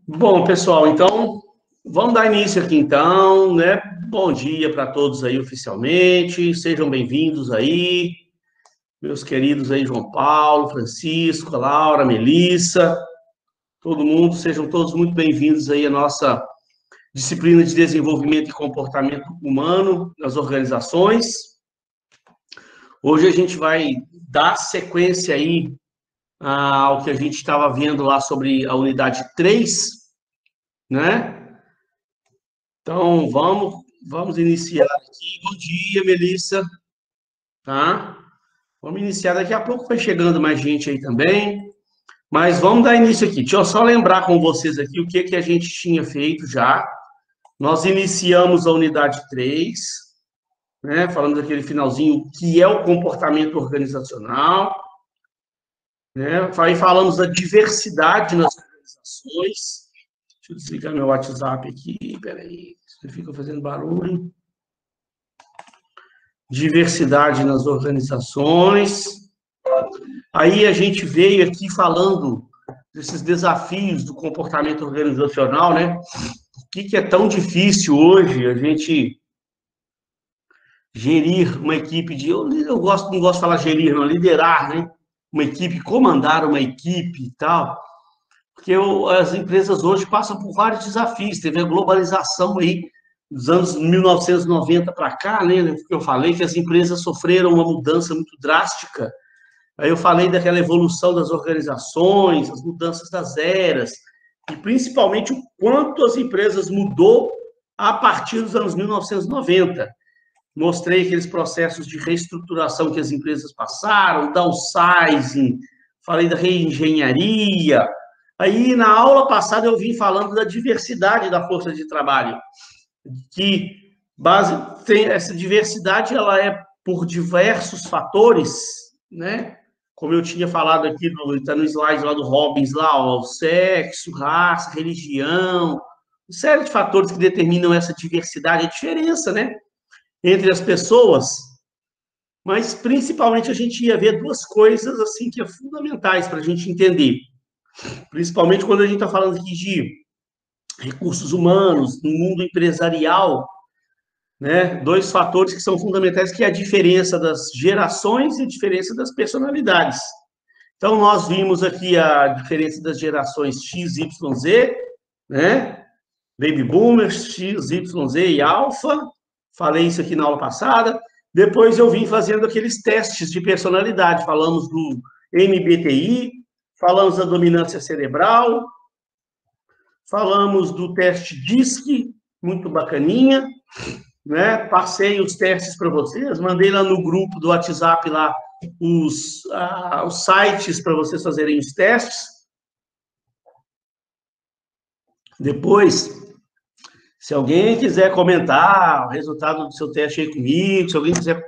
Bom, pessoal, então, vamos dar início aqui então, né? Bom dia para todos aí oficialmente, sejam bem-vindos aí, meus queridos aí, João Paulo, Francisco, Laura, Melissa, todo mundo, sejam todos muito bem-vindos aí à nossa disciplina de desenvolvimento e comportamento humano nas organizações. Hoje a gente vai dar sequência aí ao que a gente estava vendo lá sobre a unidade 3, né? Então, vamos iniciar aqui. Bom dia, Melissa. Tá? Vamos iniciar. Daqui a pouco vai chegando mais gente aí também. Mas vamos dar início aqui. Deixa eu só lembrar com vocês aqui o que a gente tinha feito já. Nós iniciamos a unidade 3, né? Falando daquele finalzinho, o que é o comportamento organizacional. Né? Aí falamos da diversidade nas organizações. Deixa eu desligar meu WhatsApp aqui. Peraí, você fica fazendo barulho. Diversidade nas organizações. Aí a gente veio aqui falando desses desafios do comportamento organizacional, né? Por que é tão difícil hoje a gente gerir uma equipe de... Eu não gosto de falar gerir, não, liderar, né? Uma equipe, comandar uma equipe e tal. Porque as empresas hoje passam por vários desafios. Teve a globalização aí dos anos 1990 para cá, né? Porque eu falei que as empresas sofreram uma mudança muito drástica. Aí eu falei daquela evolução das organizações, as mudanças das eras, e principalmente o quanto as empresas mudou a partir dos anos 1990. Mostrei aqueles processos de reestruturação que as empresas passaram, downsizing, falei da reengenharia. Aí, na aula passada, eu vim falando da diversidade da força de trabalho, que essa diversidade ela é por diversos fatores, né? Como eu tinha falado aqui, está no slide lá do Robbins, lá, ó, sexo, raça, religião, uma série de fatores que determinam essa diversidade, a diferença, né? Entre as pessoas, mas principalmente a gente ia ver duas coisas assim que é fundamentais para a gente entender, principalmente quando a gente está falando aqui de recursos humanos, no mundo empresarial, né? Dois fatores que são fundamentais, que é a diferença das gerações e a diferença das personalidades. Então, nós vimos aqui a diferença das gerações X, Y, Z, né? Baby Boomers, X, Y, Z e Alpha. Falei isso aqui na aula passada. Depois eu vim fazendo aqueles testes de personalidade. Falamos do MBTI, falamos da dominância cerebral, falamos do teste DISC, muito bacaninha, né? Passei os testes para vocês, mandei lá no grupo do WhatsApp lá os sites para vocês fazerem os testes. Depois, se alguém quiser comentar o resultado do seu teste aí comigo, se alguém quiser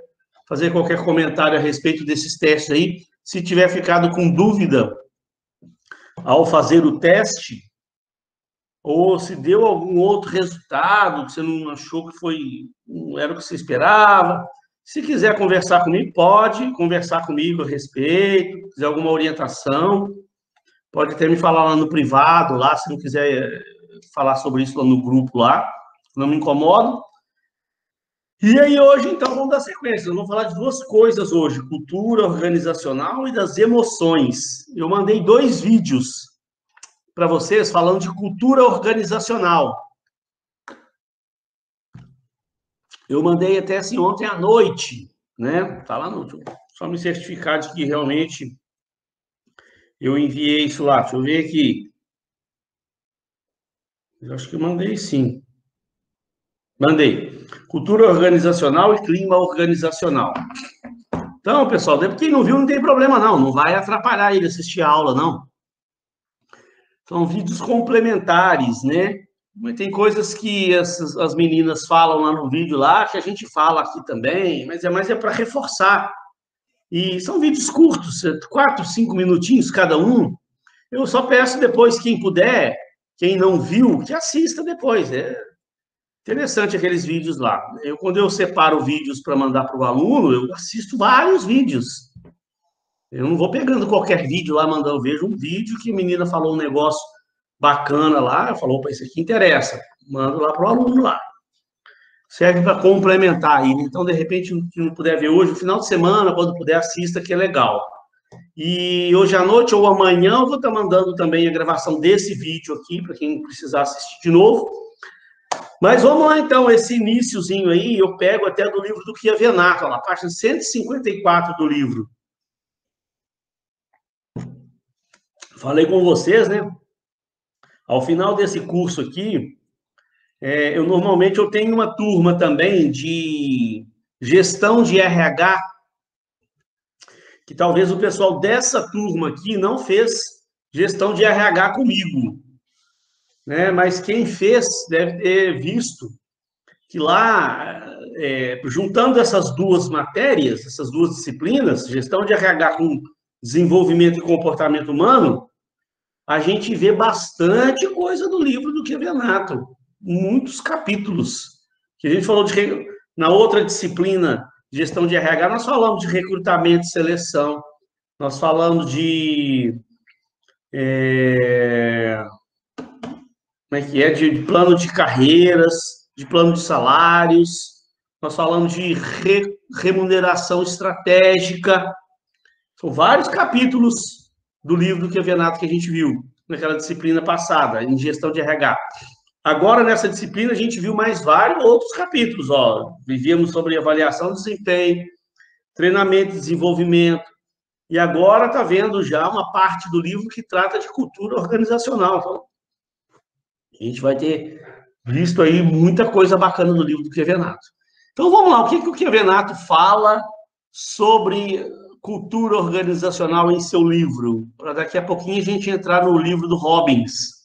fazer qualquer comentário a respeito desses testes aí, se tiver ficado com dúvida ao fazer o teste, ou se deu algum outro resultado que você não achou que não era o que você esperava, se quiser conversar comigo, pode conversar comigo a respeito, se quiser alguma orientação, pode até me falar lá no privado, lá, se não quiser falar sobre isso lá no grupo lá, não me incomodo. E aí hoje, então, vamos dar sequência. Vamos falar de duas coisas hoje, cultura organizacional e das emoções. Eu mandei 2 vídeos para vocês falando de cultura organizacional. Eu mandei até assim ontem à noite, né? Tá lá no... Só me certificar de que realmente eu enviei isso lá. Deixa eu ver aqui. Eu acho que eu mandei sim. Mandei. Cultura organizacional e clima organizacional. Então, pessoal, quem não viu não tem problema não. Não vai atrapalhar ele assistir a aula, não. São vídeos complementares, né? Mas tem coisas que as meninas falam lá no vídeo lá, que a gente fala aqui também, mas é para reforçar. E são vídeos curtos, 4, 5 minutinhos cada um. Eu só peço depois, quem puder, quem não viu, que assista depois. É interessante aqueles vídeos lá. Quando eu separo vídeos para mandar para o aluno, eu assisto vários vídeos. Eu não vou pegando qualquer vídeo lá, mandando, eu vejo um vídeo que a menina falou um negócio bacana lá, falou, opa, isso aqui interessa, mando lá para o aluno lá. Serve para complementar aí, né? Então, de repente, se não puder ver hoje, no final de semana, quando puder, assista, que é legal. E hoje à noite ou amanhã eu vou estar mandando também a gravação desse vídeo aqui, para quem precisar assistir de novo. Mas vamos lá, então, esse iniciozinho aí, eu pego até do livro do Chiavenato, lá, página 154 do livro. Falei com vocês, né? Ao final desse curso aqui, eu normalmente eu tenho uma turma também de gestão de RH, que talvez o pessoal dessa turma aqui não fez gestão de RH comigo, né? Mas quem fez deve ter visto que lá, juntando essas duas matérias, essas duas disciplinas, gestão de RH com desenvolvimento e comportamento humano, a gente vê bastante coisa do livro do Chiavenato, muitos capítulos. Que a gente falou na outra disciplina, gestão de RH, nós falamos de recrutamento e seleção, nós falamos de como é que é? De plano de carreiras, de plano de salários, nós falamos de remuneração estratégica. São vários capítulos do livro do Chiavenato que a gente viu naquela disciplina passada, em gestão de RH. Agora, nessa disciplina, a gente viu mais vários outros capítulos. Ó. Vivíamos sobre avaliação de desempenho, treinamento e desenvolvimento. E agora está vendo já uma parte do livro que trata de cultura organizacional. Então, a gente vai ter visto aí muita coisa bacana no livro do Chiavenato. Então, vamos lá. O que o Chiavenato fala sobre cultura organizacional em seu livro? Para daqui a pouquinho a gente entrar no livro do Robbins.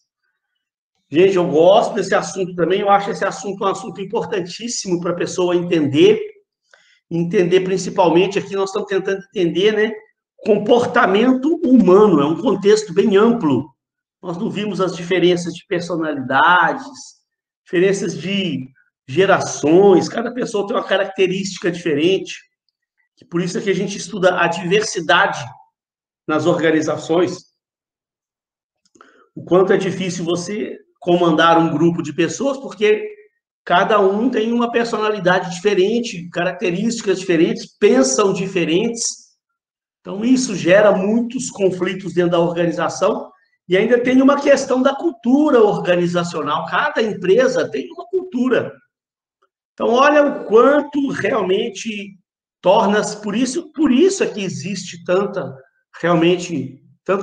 Gente, eu gosto desse assunto também. Eu acho esse assunto um assunto importantíssimo para a pessoa entender principalmente, aqui nós estamos tentando entender, né? Comportamento humano, é um contexto bem amplo. Nós não vimos as diferenças de personalidades, diferenças de gerações, cada pessoa tem uma característica diferente. Por isso é que a gente estuda a diversidade nas organizações. O quanto é difícil você comandar um grupo de pessoas, porque cada um tem uma personalidade diferente, características diferentes, pensam diferentes. Então, isso gera muitos conflitos dentro da organização. E ainda tem uma questão da cultura organizacional. Cada empresa tem uma cultura. Então, olha o quanto realmente torna-se... Por isso é que existe tanto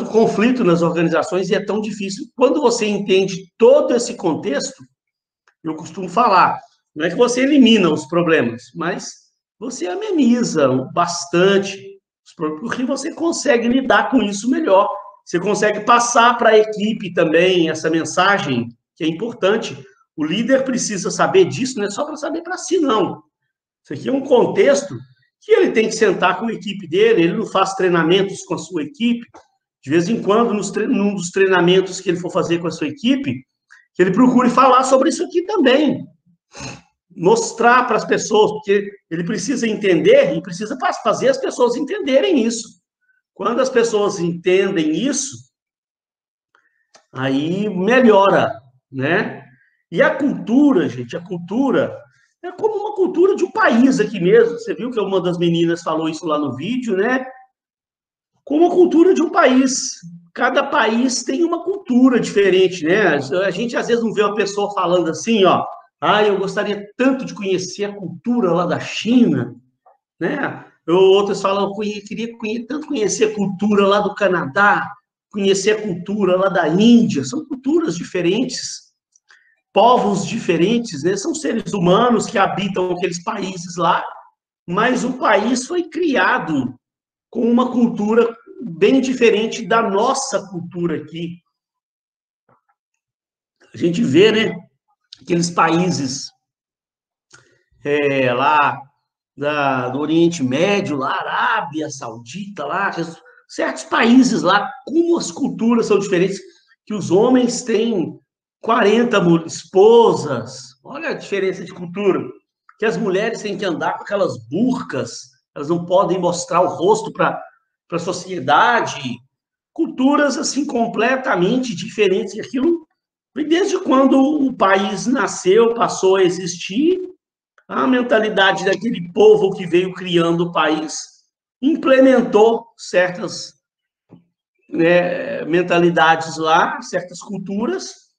conflito nas organizações e é tão difícil. Quando você entende todo esse contexto, eu costumo falar, não é que você elimina os problemas, mas você ameniza bastante, porque você consegue lidar com isso melhor. Você consegue passar para a equipe também essa mensagem, que é importante. O líder precisa saber disso, não é só para saber para si, não. Isso aqui é um contexto que ele tem que sentar com a equipe dele, ele não faz treinamentos com a sua equipe. De vez em quando, num dos treinamentos que ele for fazer com a sua equipe, que ele procure falar sobre isso aqui também. Mostrar para as pessoas, porque ele precisa entender e precisa fazer as pessoas entenderem isso. Quando as pessoas entendem isso, aí melhora, né? E a cultura, gente, a cultura é como uma cultura de um país aqui mesmo. Você viu que uma das meninas falou isso lá no vídeo, né? Como a cultura de um país. Cada país tem uma cultura diferente, né? A gente às vezes não vê uma pessoa falando assim, ó, eu gostaria tanto de conhecer a cultura lá da China, né? Outros falam, queria tanto conhecer a cultura lá do Canadá, conhecer a cultura lá da Índia. São culturas diferentes, povos diferentes, né? São seres humanos que habitam aqueles países lá, mas o país foi criado com uma cultura bem diferente da nossa cultura aqui. A gente vê, né, aqueles países lá do Oriente Médio, lá, Arábia Saudita, lá, certos países lá, como as culturas são diferentes, que os homens têm 40 esposas, olha a diferença de cultura, que as mulheres têm que andar com aquelas burcas, elas não podem mostrar o rosto para a sociedade, culturas, assim, completamente diferentes, e aquilo E desde quando o país nasceu, passou a existir, a mentalidade daquele povo que veio criando o país implementou certas, né, mentalidades lá, certas culturas,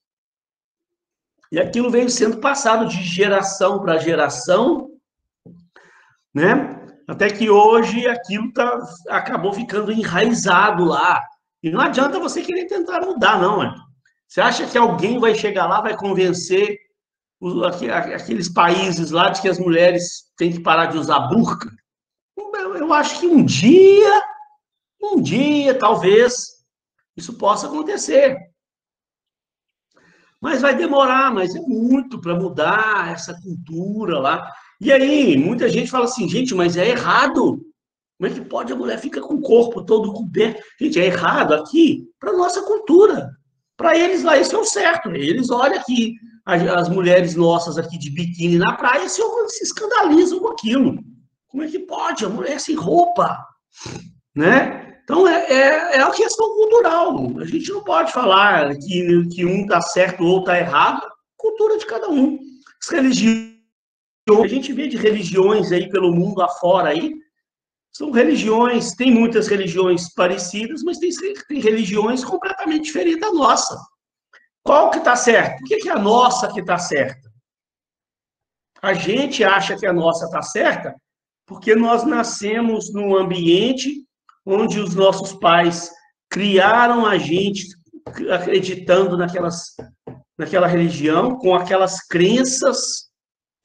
e aquilo veio sendo passado de geração para geração, né? Até que hoje aquilo acabou ficando enraizado lá. E não adianta você querer tentar mudar, não. Né? Você acha que alguém vai chegar lá, vai convencer aqueles países lá de que as mulheres têm que parar de usar burca? Eu acho que um dia, talvez, isso possa acontecer. Mas vai demorar, mas é muito para mudar essa cultura lá. E aí, muita gente fala assim, gente, mas é errado. Como é que pode a mulher ficar com o corpo todo coberto? Gente, é errado aqui para nossa cultura. Para eles lá, isso é o certo. Eles olham aqui as mulheres nossas aqui de biquíni na praia e se escandalizam com aquilo. Como é que pode? A mulher sem roupa, né? Então, é a questão cultural. A gente não pode falar que um está certo ou está errado. Cultura de cada um. As religiões, a gente vê de religiões aí pelo mundo afora aí, são religiões, tem muitas religiões parecidas, mas tem religiões completamente diferentes da nossa. Qual que está certo? Por que é a nossa que está certa? A gente acha que a nossa está certa porque nós nascemos num ambiente onde os nossos pais criaram a gente acreditando naquela religião, com aquelas crenças,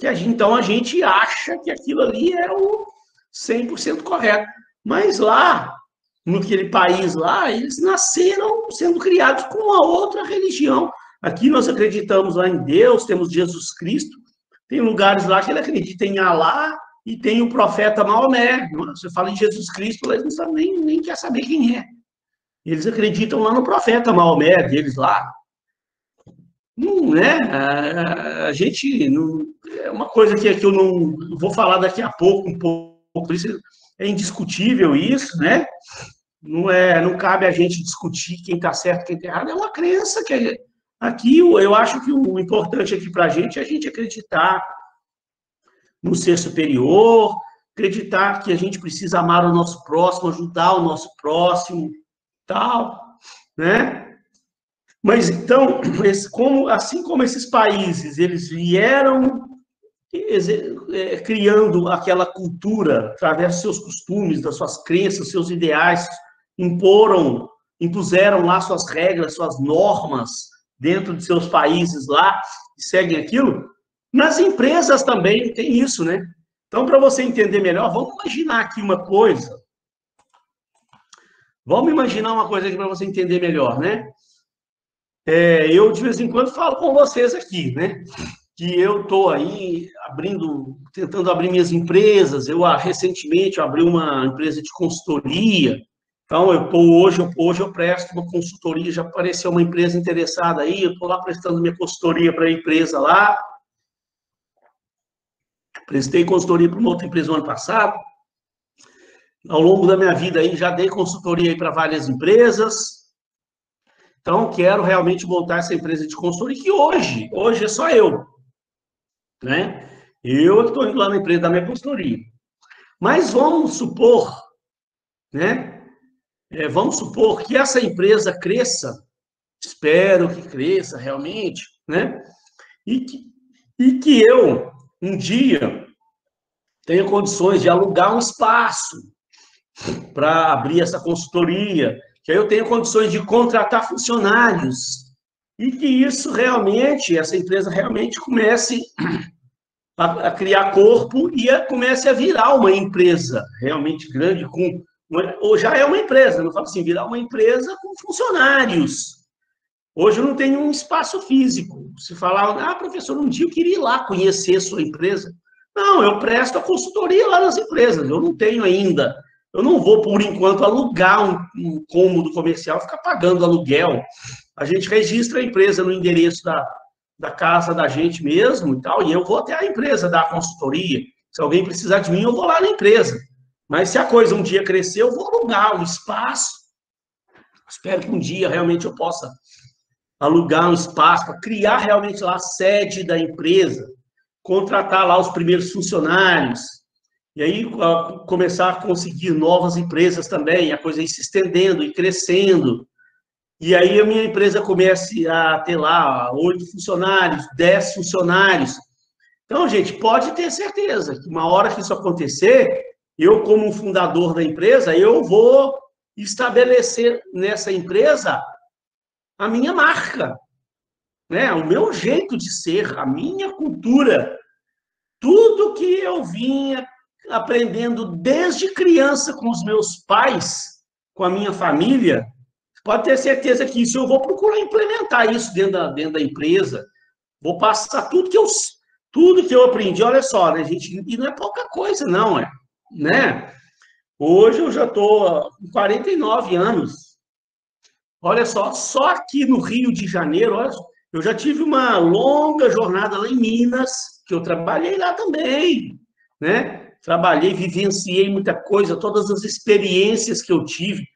então a gente acha que aquilo ali é o 100% correto. Mas lá, naquele país lá, eles nasceram sendo criados com uma outra religião. Aqui nós acreditamos lá em Deus, temos Jesus Cristo, tem lugares lá que ele acredita em Alá e tem o profeta Maomé. Você fala em Jesus Cristo, eles não sabem, nem quer saber quem é. Eles acreditam lá no profeta Maomé deles lá. Não, né? A gente não, é uma coisa que eu não vou falar daqui a pouco, um pouco, isso é indiscutível isso, né? Não cabe a gente discutir quem está certo, quem está errado. É uma crença que aqui eu acho que o importante aqui para a gente é a gente acreditar no ser superior, acreditar que a gente precisa amar o nosso próximo, ajudar o nosso próximo, tal, né? Mas então, assim como esses países, eles vieram criando aquela cultura através dos seus costumes, das suas crenças, seus ideais, impuseram lá suas regras, suas normas dentro de seus países lá, e seguem aquilo. Nas empresas também tem isso, né? Então, para você entender melhor, vamos imaginar aqui uma coisa. Vamos imaginar uma coisa aqui para você entender melhor, né? Eu, de vez em quando, falo com vocês aqui, né? Que eu estou aí tentando abrir minhas empresas. Recentemente, eu abri uma empresa de consultoria. Então, hoje eu presto uma consultoria, já apareceu uma empresa interessada aí, eu estou lá prestando minha consultoria para a empresa lá. Prestei consultoria para uma outra empresa no ano passado. Ao longo da minha vida aí, já dei consultoria para várias empresas. Então, quero realmente montar essa empresa de consultoria, que hoje é só eu, né? Eu estou indo lá na empresa da minha consultoria. Mas vamos supor, né? Vamos supor que essa empresa cresça, espero que cresça realmente, né? E que eu, um dia, tenha condições de alugar um espaço para abrir essa consultoria, que aí eu tenho condições de contratar funcionários, e que isso realmente, essa empresa realmente comece a criar corpo e comece a virar uma empresa realmente grande, ou já é uma empresa, não falo assim, virar uma empresa com funcionários. Hoje eu não tenho um espaço físico. Se falar, professor, um dia eu queria ir lá conhecer a sua empresa. Não, eu presto a consultoria lá nas empresas, eu não tenho ainda. Eu não vou, por enquanto, alugar um cômodo comercial, ficar pagando aluguel. A gente registra a empresa no endereço da casa da gente mesmo e tal, e eu vou até a empresa dar a consultoria. Se alguém precisar de mim, eu vou lá na empresa. Mas se a coisa um dia crescer, eu vou alugar um espaço. Espero que um dia realmente eu possa alugar um espaço, para criar realmente lá a sede da empresa, contratar lá os primeiros funcionários, e aí começar a conseguir novas empresas também, a coisa ir se estendendo e crescendo. E aí a minha empresa comece a ter lá 8 funcionários, 10 funcionários. Então, gente, pode ter certeza que uma hora que isso acontecer, eu, como fundador da empresa, eu vou estabelecer nessa empresa a minha marca, né? O meu jeito de ser, a minha cultura, tudo que eu vinha aprendendo desde criança com os meus pais, com a minha família, pode ter certeza que isso eu vou procurar implementar isso dentro da empresa. Vou passar tudo que eu aprendi. Olha só, né, gente? E não é pouca coisa, não, né? Hoje eu já estou com 49 anos. Olha só aqui no Rio de Janeiro, olha, eu já tive uma longa jornada lá em Minas, que eu trabalhei lá também, né? Trabalhei, vivenciei muita coisa, todas as experiências que eu tive,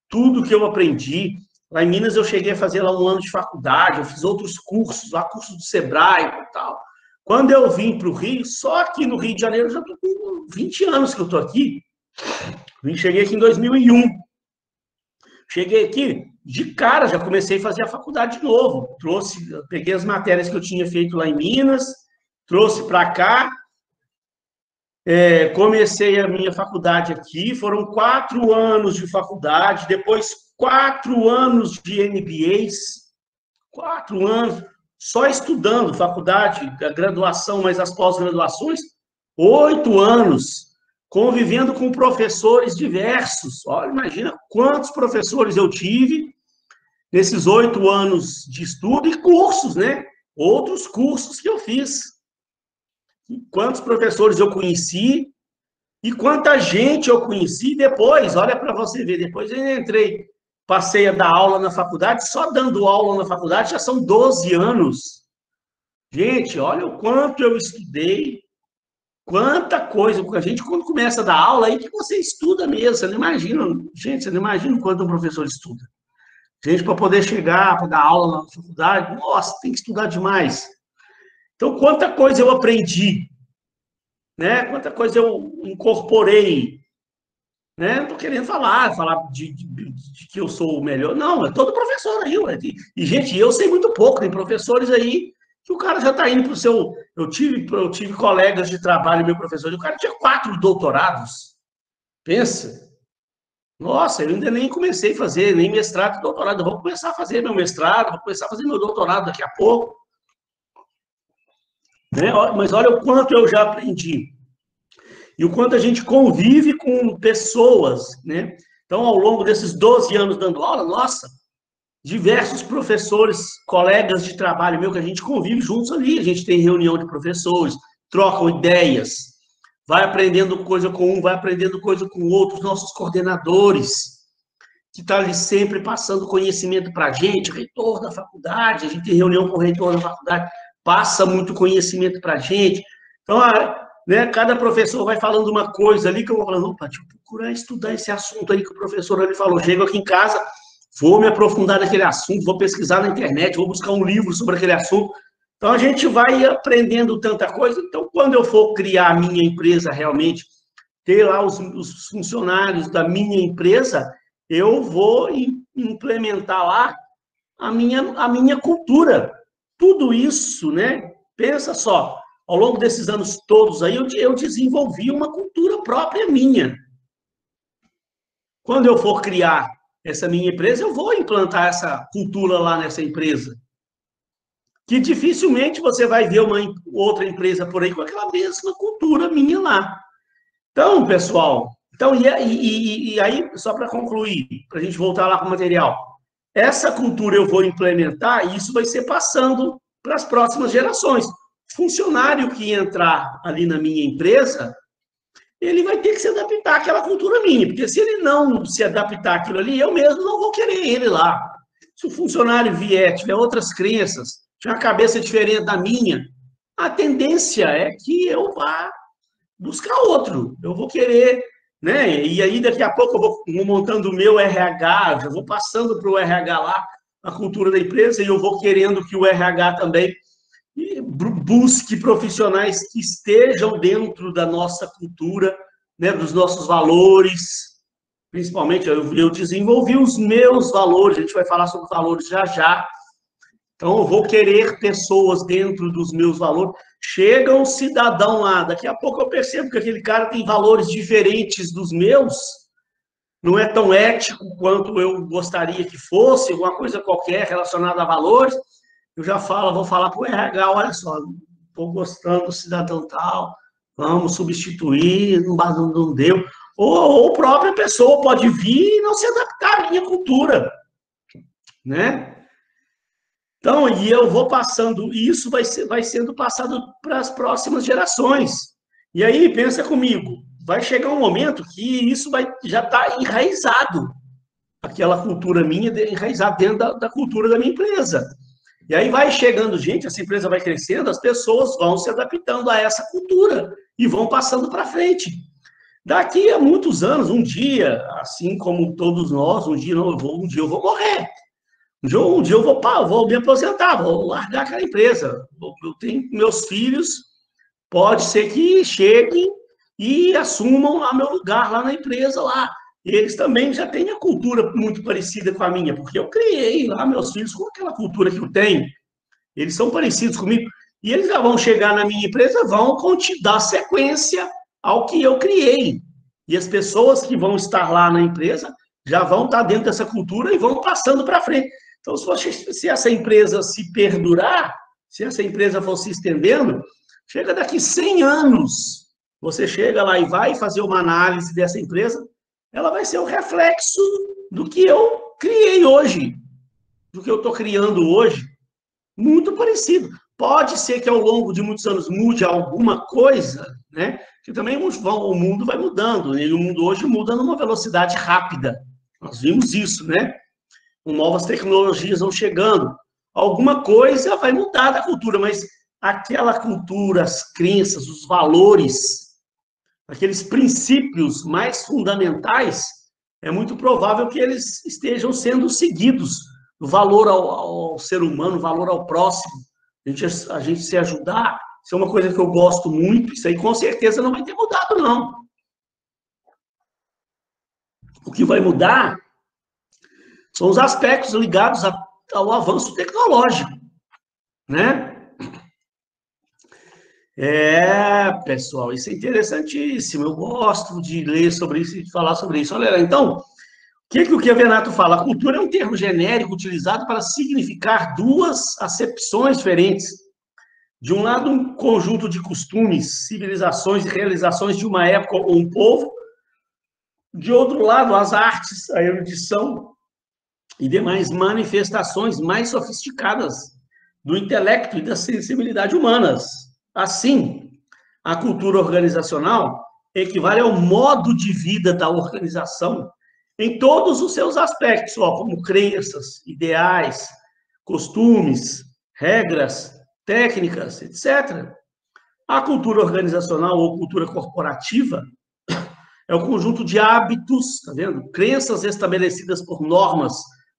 tudo que eu aprendi. Lá em Minas eu cheguei a fazer lá um ano de faculdade, eu fiz outros cursos, lá cursos do Sebrae e tal. Quando eu vim para o Rio, só aqui no Rio de Janeiro, eu já estou com 20 anos que eu estou aqui. Cheguei aqui em 2001. Cheguei aqui, de cara, já comecei a fazer a faculdade de novo. Peguei as matérias que eu tinha feito lá em Minas, trouxe para cá, comecei a minha faculdade aqui, foram 4 anos de faculdade, depois 4 anos de MBAs, 4 anos só estudando faculdade, a graduação, mas as pós-graduações, 8 anos convivendo com professores diversos. Olha, imagina quantos professores eu tive nesses 8 anos de estudo e cursos, né? Outros cursos que eu fiz. Quantos professores eu conheci e quanta gente eu conheci depois. Olha para você ver, depois eu entrei, passei a dar aula na faculdade, só dando aula na faculdade já são 12 anos. Gente, olha o quanto eu estudei, quanta coisa, porque a gente, quando começa a dar aula, aí que você estuda mesmo, você não imagina, gente, você não imagina o quanto um professor estuda. Gente, para poder chegar, para dar aula na faculdade, nossa, tem que estudar demais. Então, quanta coisa eu aprendi, né? Quanta coisa eu incorporei, né? Não estou querendo falar de que eu sou o melhor. Não, é todo professor aí, ué. E, gente, eu sei muito pouco. Tem professores aí que o cara já está indo para o seu... Eu tive colegas de trabalho, meu professor, e o cara tinha 4 doutorados. Pensa. Nossa, eu ainda nem comecei a fazer, nem mestrado e doutorado. Eu vou começar a fazer meu mestrado, vou começar a fazer meu doutorado daqui a pouco. Né? Mas olha o quanto eu já aprendi. E o quanto a gente convive com pessoas, né? Então, ao longo desses 12 anos dando aula, nossa, diversos professores, colegas de trabalho meu, que a gente convive juntos ali, a gente tem reunião de professores, trocam ideias, vai aprendendo coisa com um, vai aprendendo coisa com o outro, os nossos coordenadores, que está ali sempre passando conhecimento para a gente, reitor da faculdade, a gente tem reunião com o reitor da faculdade, passa muito conhecimento para a gente. Então, né, cada professor vai falando uma coisa ali que eu vou falando, opa, deixa eu procurar estudar esse assunto aí que o professor ali falou. Chego aqui em casa, vou me aprofundar naquele assunto, vou pesquisar na internet, vou buscar um livro sobre aquele assunto. Então, a gente vai aprendendo tanta coisa. Então, quando eu for criar a minha empresa realmente, ter lá os funcionários da minha empresa, eu vou implementar lá a minha cultura. Tudo isso, né? Pensa só, ao longo desses anos todos aí, eu desenvolvi uma cultura própria minha. Quando eu for criar essa minha empresa, eu vou implantar essa cultura lá nessa empresa. Que dificilmente você vai ver uma outra empresa por aí com aquela mesma cultura minha lá. Então, pessoal, e aí, só para concluir, para a gente voltar lá para o material, essa cultura eu vou implementar e isso vai ser passando para as próximas gerações. Funcionário que entrar ali na minha empresa, ele vai ter que se adaptar àquela cultura minha, porque se ele não se adaptar àquilo ali, eu mesmo não vou querer ele lá. Se o funcionário vier, tiver outras crenças, tiver uma cabeça diferente da minha, a tendência é que eu vá buscar outro. Eu vou querer, né? E aí, daqui a pouco, eu vou montando o meu RH, já vou passando para o RH lá a cultura da empresa, e eu vou querendo que o RH também busque profissionais que estejam dentro da nossa cultura, né, dos nossos valores. Principalmente, eu desenvolvi os meus valores, a gente vai falar sobre valores já já. Então, eu vou querer pessoas dentro dos meus valores. Chega um cidadão lá, daqui a pouco eu percebo que aquele cara tem valores diferentes dos meus, não é tão ético quanto eu gostaria que fosse, alguma coisa qualquer relacionada a valores. Eu já falo, vou falar para o RH, olha só, estou gostando do cidadão tal, vamos substituir, não deu. Ou a própria pessoa pode vir e não se adaptar à minha cultura, né? Então, e eu vou passando, isso vai sendo passado para as próximas gerações. E aí, pensa comigo, vai chegar um momento que isso já está enraizado, aquela cultura minha enraizada dentro da cultura da minha empresa. E aí vai chegando gente, essa empresa vai crescendo, as pessoas vão se adaptando a essa cultura e vão passando para frente. Daqui a muitos anos, um dia, assim como todos nós, um dia eu vou morrer. Um dia eu vou me aposentar, vou largar aquela empresa. Eu tenho meus filhos, pode ser que cheguem e assumam lá meu lugar lá na empresa lá. Eles também já têm a cultura muito parecida com a minha, porque eu criei lá meus filhos com aquela cultura que eu tenho. Eles são parecidos comigo. E eles já vão chegar na minha empresa, vão dar sequência ao que eu criei. E as pessoas que vão estar lá na empresa já vão estar dentro dessa cultura e vão passando para frente. Então, se essa empresa se perdurar, se essa empresa for se estendendo, chega daqui 100 anos, você chega lá e vai fazer uma análise dessa empresa, ela vai ser o reflexo do que eu criei hoje, do que eu estou criando hoje, muito parecido. Pode ser que ao longo de muitos anos mude alguma coisa, né? Que também o mundo vai mudando, né? E o mundo hoje muda numa velocidade rápida. Nós vimos isso, né? Com novas tecnologias vão chegando. Alguma coisa vai mudar da cultura, mas aquela cultura, as crenças, os valores, aqueles princípios mais fundamentais, é muito provável que eles estejam sendo seguidos. O valor ao ser humano, o valor ao próximo, a gente se ajudar, isso é uma coisa que eu gosto muito, isso aí com certeza não vai ter mudado, não. O que vai mudar são os aspectos ligados ao avanço tecnológico, né? Pessoal, isso é interessantíssimo. Eu gosto de ler sobre isso e de falar sobre isso. Olha, então, o que o Chiavenato fala? A cultura é um termo genérico utilizado para significar duas acepções diferentes. De um lado, um conjunto de costumes, civilizações e realizações de uma época ou um povo. De outro lado, as artes, a erudição e demais manifestações mais sofisticadas do intelecto e da sensibilidade humanas. Assim, a cultura organizacional equivale ao modo de vida da organização em todos os seus aspectos, como crenças, ideais, costumes, regras, técnicas, etc. A cultura organizacional ou cultura corporativa é o conjunto de hábitos, tá vendo? Crenças estabelecidas por normas,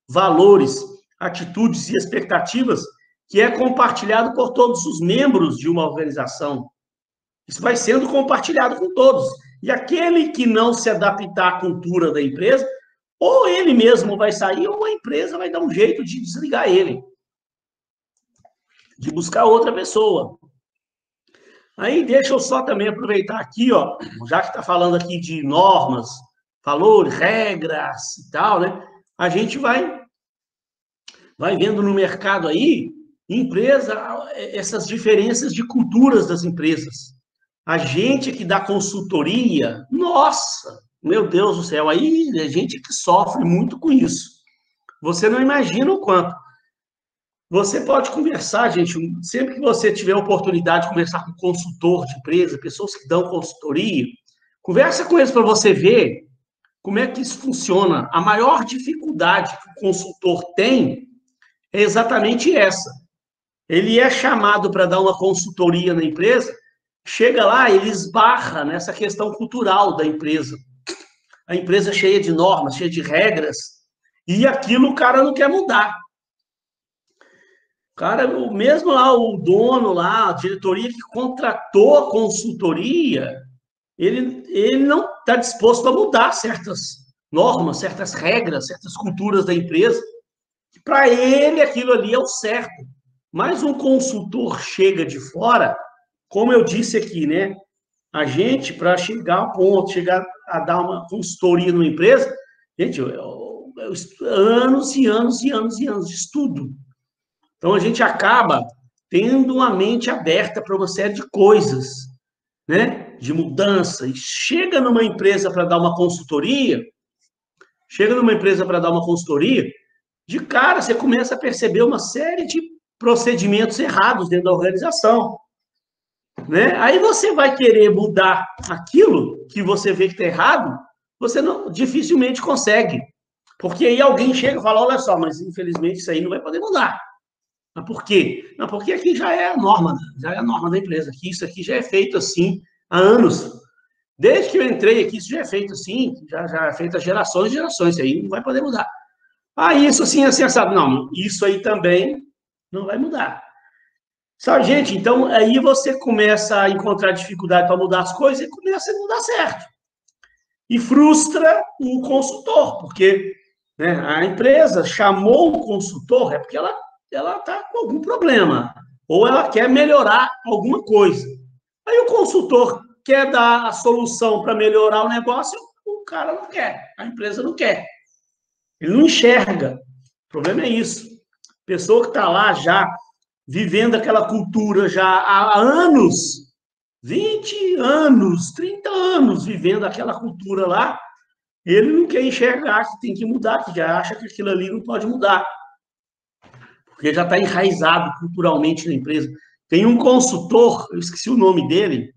valores, atitudes e expectativas que é compartilhado por todos os membros de uma organização. Isso vai sendo compartilhado com todos. E aquele que não se adaptar à cultura da empresa, ou ele mesmo vai sair, ou a empresa vai dar um jeito de desligar ele, de buscar outra pessoa. Aí deixa eu só também aproveitar aqui, já que está falando aqui de normas, valores, regras e tal, né? A gente vai vendo no mercado aí, essas diferenças de culturas das empresas. A gente que dá consultoria, nossa, meu Deus do céu, aí é gente que sofre muito com isso. Você não imagina o quanto. Você pode conversar, gente, sempre que você tiver a oportunidade de conversar com consultor de empresa, pessoas que dão consultoria, conversa com eles para você ver como é que isso funciona. A maior dificuldade que o consultor tem é exatamente essa. Ele é chamado para dar uma consultoria na empresa, chega lá, ele esbarra nessa questão cultural da empresa. A empresa é cheia de normas, cheia de regras, e aquilo o cara não quer mudar. Cara, o mesmo lá, o dono lá, a diretoria que contratou a consultoria, ele não está disposto a mudar certas normas, certas regras, certas culturas da empresa. Para ele, aquilo ali é o certo. Mas um consultor chega de fora, como eu disse aqui, né? A gente, para chegar ao ponto, chegar a dar uma consultoria numa empresa, gente, anos e anos e anos e anos de estudo. Então, a gente acaba tendo uma mente aberta para uma série de coisas, né? De mudança. E chega numa empresa para dar uma consultoria, de cara você começa a perceber uma série de procedimentos errados dentro da organização, né? Aí você vai querer mudar aquilo que você vê que está errado, você não, dificilmente consegue. Porque aí alguém chega e fala, olha só, mas infelizmente isso aí não vai poder mudar. Mas por quê? Não, porque aqui já é a norma da empresa, que isso aqui já é feito assim há anos. Desde que eu entrei aqui, isso já é feito assim, já é feito há gerações e gerações, isso aí não vai poder mudar. Ah, isso assim, assim, sabe? Não, isso aí também não vai mudar. Sabe, gente? Então, aí você começa a encontrar dificuldade para mudar as coisas e começa a não dar certo. E frustra o consultor, porque, né, a empresa chamou o consultor, é porque ela está com algum problema, ou ela quer melhorar alguma coisa. Aí o consultor quer dar a solução para melhorar o negócio, o cara não quer, a empresa não quer. Ele não enxerga. O problema é isso. Pessoa que está lá já vivendo aquela cultura já há anos, 20 anos, 30 anos vivendo aquela cultura lá, ele não quer enxergar que tem que mudar, que já acha que aquilo ali não pode mudar, porque já está enraizado culturalmente na empresa. Tem um consultor, eu esqueci o nome dele,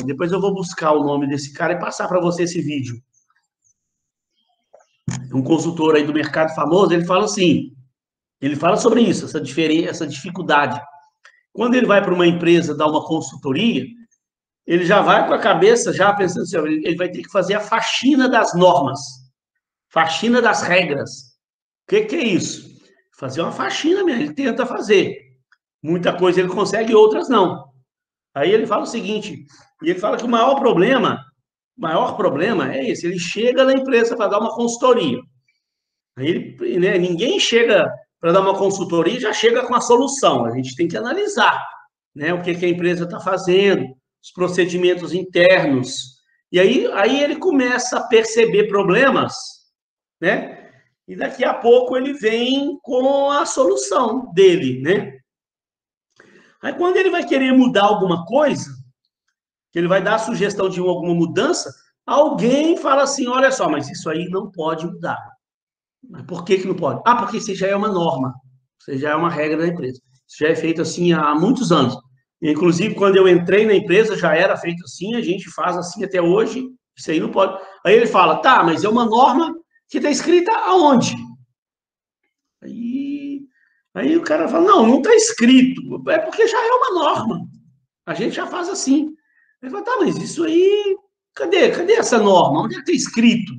depois eu vou buscar o nome desse cara e passar para você esse vídeo. Um consultor aí do mercado famoso, ele fala assim, ele fala sobre isso, essa diferença, essa dificuldade. Quando ele vai para uma empresa dar uma consultoria, ele já vai com a cabeça já pensando assim, ele vai ter que fazer a faxina das normas, faxina das regras. O que é isso? Fazer uma faxina mesmo, ele tenta fazer. Muita coisa ele consegue, outras não. Aí ele fala o seguinte, e ele fala que o maior problema é esse, ele chega na empresa para dar uma consultoria. Aí ele, né, ninguém chega para dar uma consultoria e já chega com a solução. A gente tem que analisar, né, o que a empresa está fazendo, os procedimentos internos. E aí ele começa a perceber problemas, né? E daqui a pouco ele vem com a solução dele, né? Aí quando ele vai querer mudar alguma coisa, que ele vai dar a sugestão de alguma mudança, alguém fala assim, olha só, mas isso aí não pode mudar. Mas por que não pode? Ah, porque isso já é uma norma, isso já é uma regra da empresa. Isso já é feito assim há muitos anos. Inclusive, quando eu entrei na empresa, já era feito assim, a gente faz assim até hoje, isso aí não pode. Aí ele fala, tá, mas é uma norma que está escrita aonde? Aí o cara fala, não está escrito, é porque já é uma norma, a gente já faz assim. Ele fala, tá, mas isso aí, cadê essa norma? Onde é que está escrito?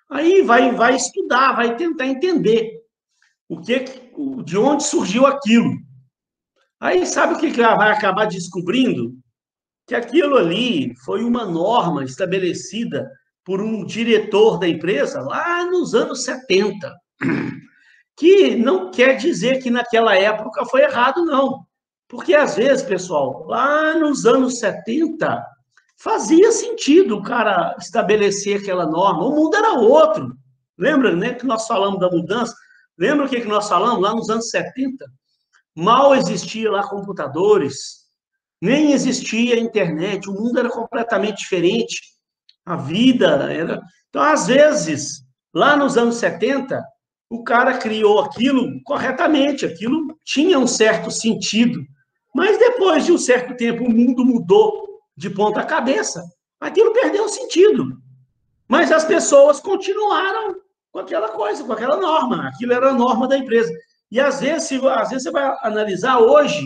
Aí vai estudar, vai tentar entender de onde surgiu aquilo. Aí sabe o que ela vai acabar descobrindo? Que aquilo ali foi uma norma estabelecida por um diretor da empresa lá nos anos 70, que não quer dizer que naquela época foi errado, não. Porque, às vezes, pessoal, lá nos anos 70, fazia sentido o cara estabelecer aquela norma. O mundo era outro. Lembra, né, que nós falamos da mudança? Lembra o que nós falamos lá nos anos 70? Mal existia lá computadores, nem existia internet, o mundo era completamente diferente, a vida era... Então, às vezes, lá nos anos 70, o cara criou aquilo corretamente, aquilo tinha um certo sentido, mas depois de um certo tempo o mundo mudou de ponta cabeça, aquilo perdeu o sentido. Mas as pessoas continuaram com aquela coisa, com aquela norma, aquilo era a norma da empresa. E às vezes você vai analisar hoje,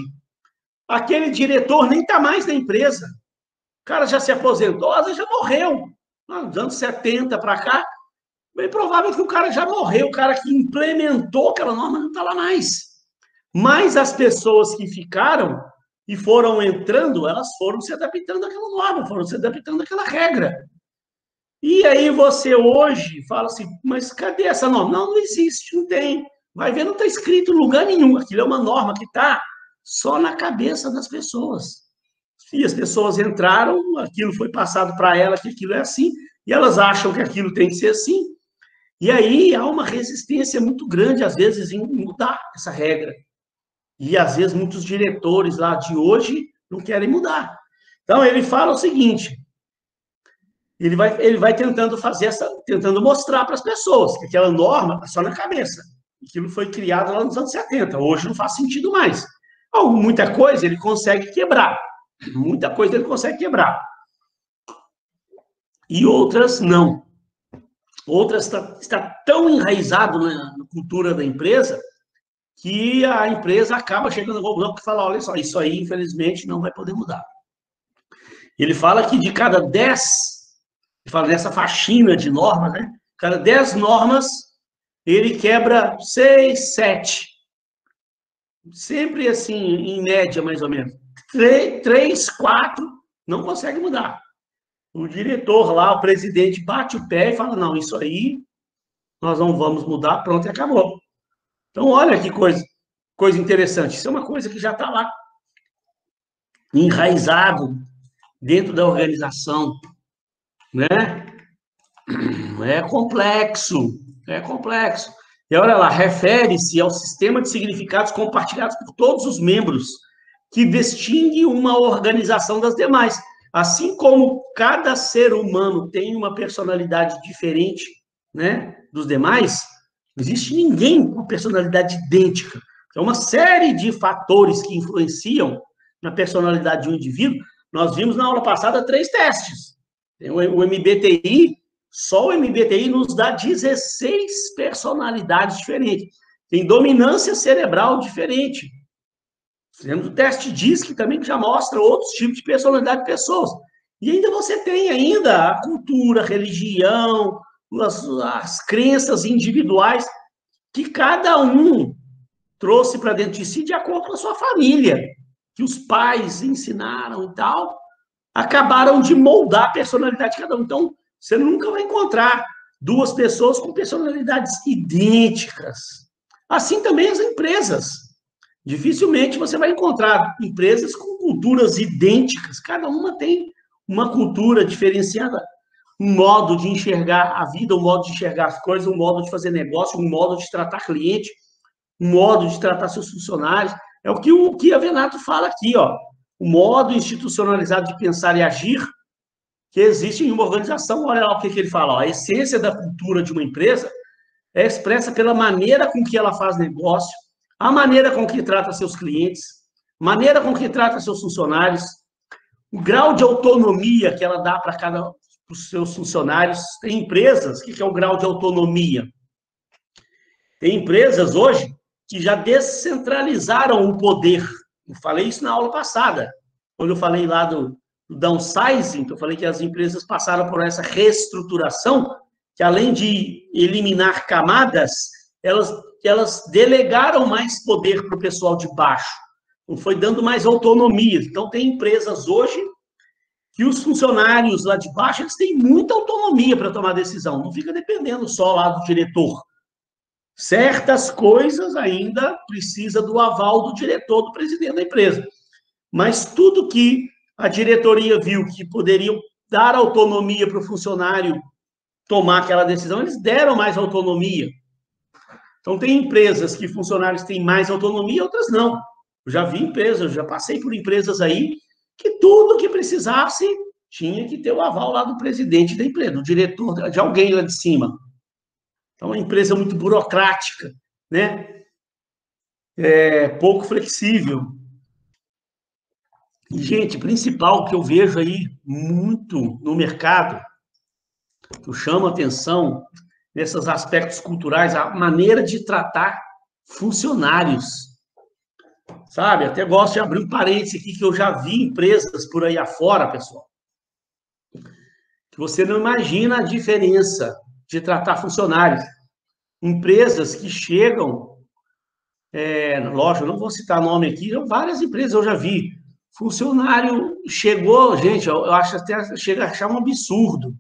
aquele diretor nem está mais na empresa. O cara já se aposentou, às vezes já morreu. Nos anos 70 para cá, bem provável que o cara já morreu, o cara que implementou aquela norma não está lá mais. Mas as pessoas que ficaram e foram entrando, elas foram se adaptando àquela norma, foram se adaptando àquela regra. E aí você hoje fala assim, mas cadê essa norma? Não, não existe, não tem. Vai ver, não está escrito em lugar nenhum. Aquilo é uma norma que está só na cabeça das pessoas. E as pessoas entraram, aquilo foi passado para elas que aquilo é assim, e elas acham que aquilo tem que ser assim. E aí há uma resistência muito grande, às vezes, em mudar essa regra. E, às vezes, muitos diretores lá de hoje não querem mudar. Então, ele fala o seguinte, ele vai tentando fazer tentando mostrar para as pessoas que aquela norma está só na cabeça. Aquilo foi criado lá nos anos 70, hoje não faz sentido mais. Muita coisa ele consegue quebrar, muita coisa ele consegue quebrar. E outras não. Outras está tão enraizado na cultura da empresa que a empresa acaba chegando ao conclusão que fala, olha só, isso aí, infelizmente, não vai poder mudar. Ele fala que de cada 10, ele fala nessa faxina de normas, né? Cada 10 normas, ele quebra 6, 7. Sempre assim, em média, mais ou menos. 3, 4, não consegue mudar. O diretor lá, o presidente, bate o pé e fala, não, isso aí nós não vamos mudar, pronto, e acabou. Então, olha que coisa interessante. Isso é uma coisa que já está lá enraizado dentro da organização, né? É complexo, é complexo. E olha lá, refere-se ao sistema de significados compartilhados por todos os membros, que distingue uma organização das demais. Assim como cada ser humano tem uma personalidade diferente, né, dos demais, não existe ninguém com personalidade idêntica. É uma série de fatores que influenciam na personalidade de um indivíduo. Nós vimos na aula passada 3 testes. Tem o MBTI, só o MBTI nos dá 16 personalidades diferentes. Tem dominância cerebral diferente. Temos o teste DISC também, que já mostra outros tipos de personalidade de pessoas. E ainda você tem ainda a cultura, a religião, as crenças individuais que cada um trouxe para dentro de si de acordo com a sua família, que os pais ensinaram e tal, acabaram de moldar a personalidade de cada um. Então, você nunca vai encontrar 2 pessoas com personalidades idênticas. Assim também as empresas. Dificilmente você vai encontrar empresas com culturas idênticas. Cada uma tem uma cultura diferenciada, um modo de enxergar a vida, um modo de enxergar as coisas, um modo de fazer negócio, um modo de tratar cliente, um modo de tratar seus funcionários. É o que a Venato fala aqui, ó. O modo institucionalizado de pensar e agir que existe em uma organização. Olha lá o que ele fala. Ó. A essência da cultura de uma empresa é expressa pela maneira com que ela faz negócio, a maneira com que trata seus clientes, maneira com que trata seus funcionários, o grau de autonomia que ela dá para os seus funcionários. Tem empresas, o que é o grau de autonomia? Tem empresas hoje que já descentralizaram o poder. Eu falei isso na aula passada, quando eu falei lá do downsizing, eu falei que as empresas passaram por essa reestruturação, que além de eliminar camadas, elas delegaram mais poder para o pessoal de baixo. Não foi dando mais autonomia. Então, tem empresas hoje que os funcionários lá de baixo eles têm muita autonomia para tomar decisão. Não fica dependendo só lá do diretor. Certas coisas ainda precisa do aval do diretor, do presidente da empresa. Mas tudo que a diretoria viu que poderiam dar autonomia para o funcionário tomar aquela decisão, eles deram mais autonomia. Então, tem empresas que funcionários têm mais autonomia, outras não. Eu já vi empresas, eu já passei por empresas aí que tudo que precisasse tinha que ter o aval lá do presidente da empresa, do diretor, de alguém lá de cima. Então, é uma empresa muito burocrática, né? Pouco flexível. E, gente, principal que eu vejo aí muito no mercado, que eu chamo a atenção nesses aspectos culturais, a maneira de tratar funcionários. Sabe? Até gosto de abrir um parênteses aqui, que eu já vi empresas por aí afora, pessoal, que você não imagina a diferença de tratar funcionários. Empresas que chegam lógico, eu não vou citar nome aqui, várias empresas eu já vi. Funcionário chegou, gente, eu acho até chega a achar um absurdo.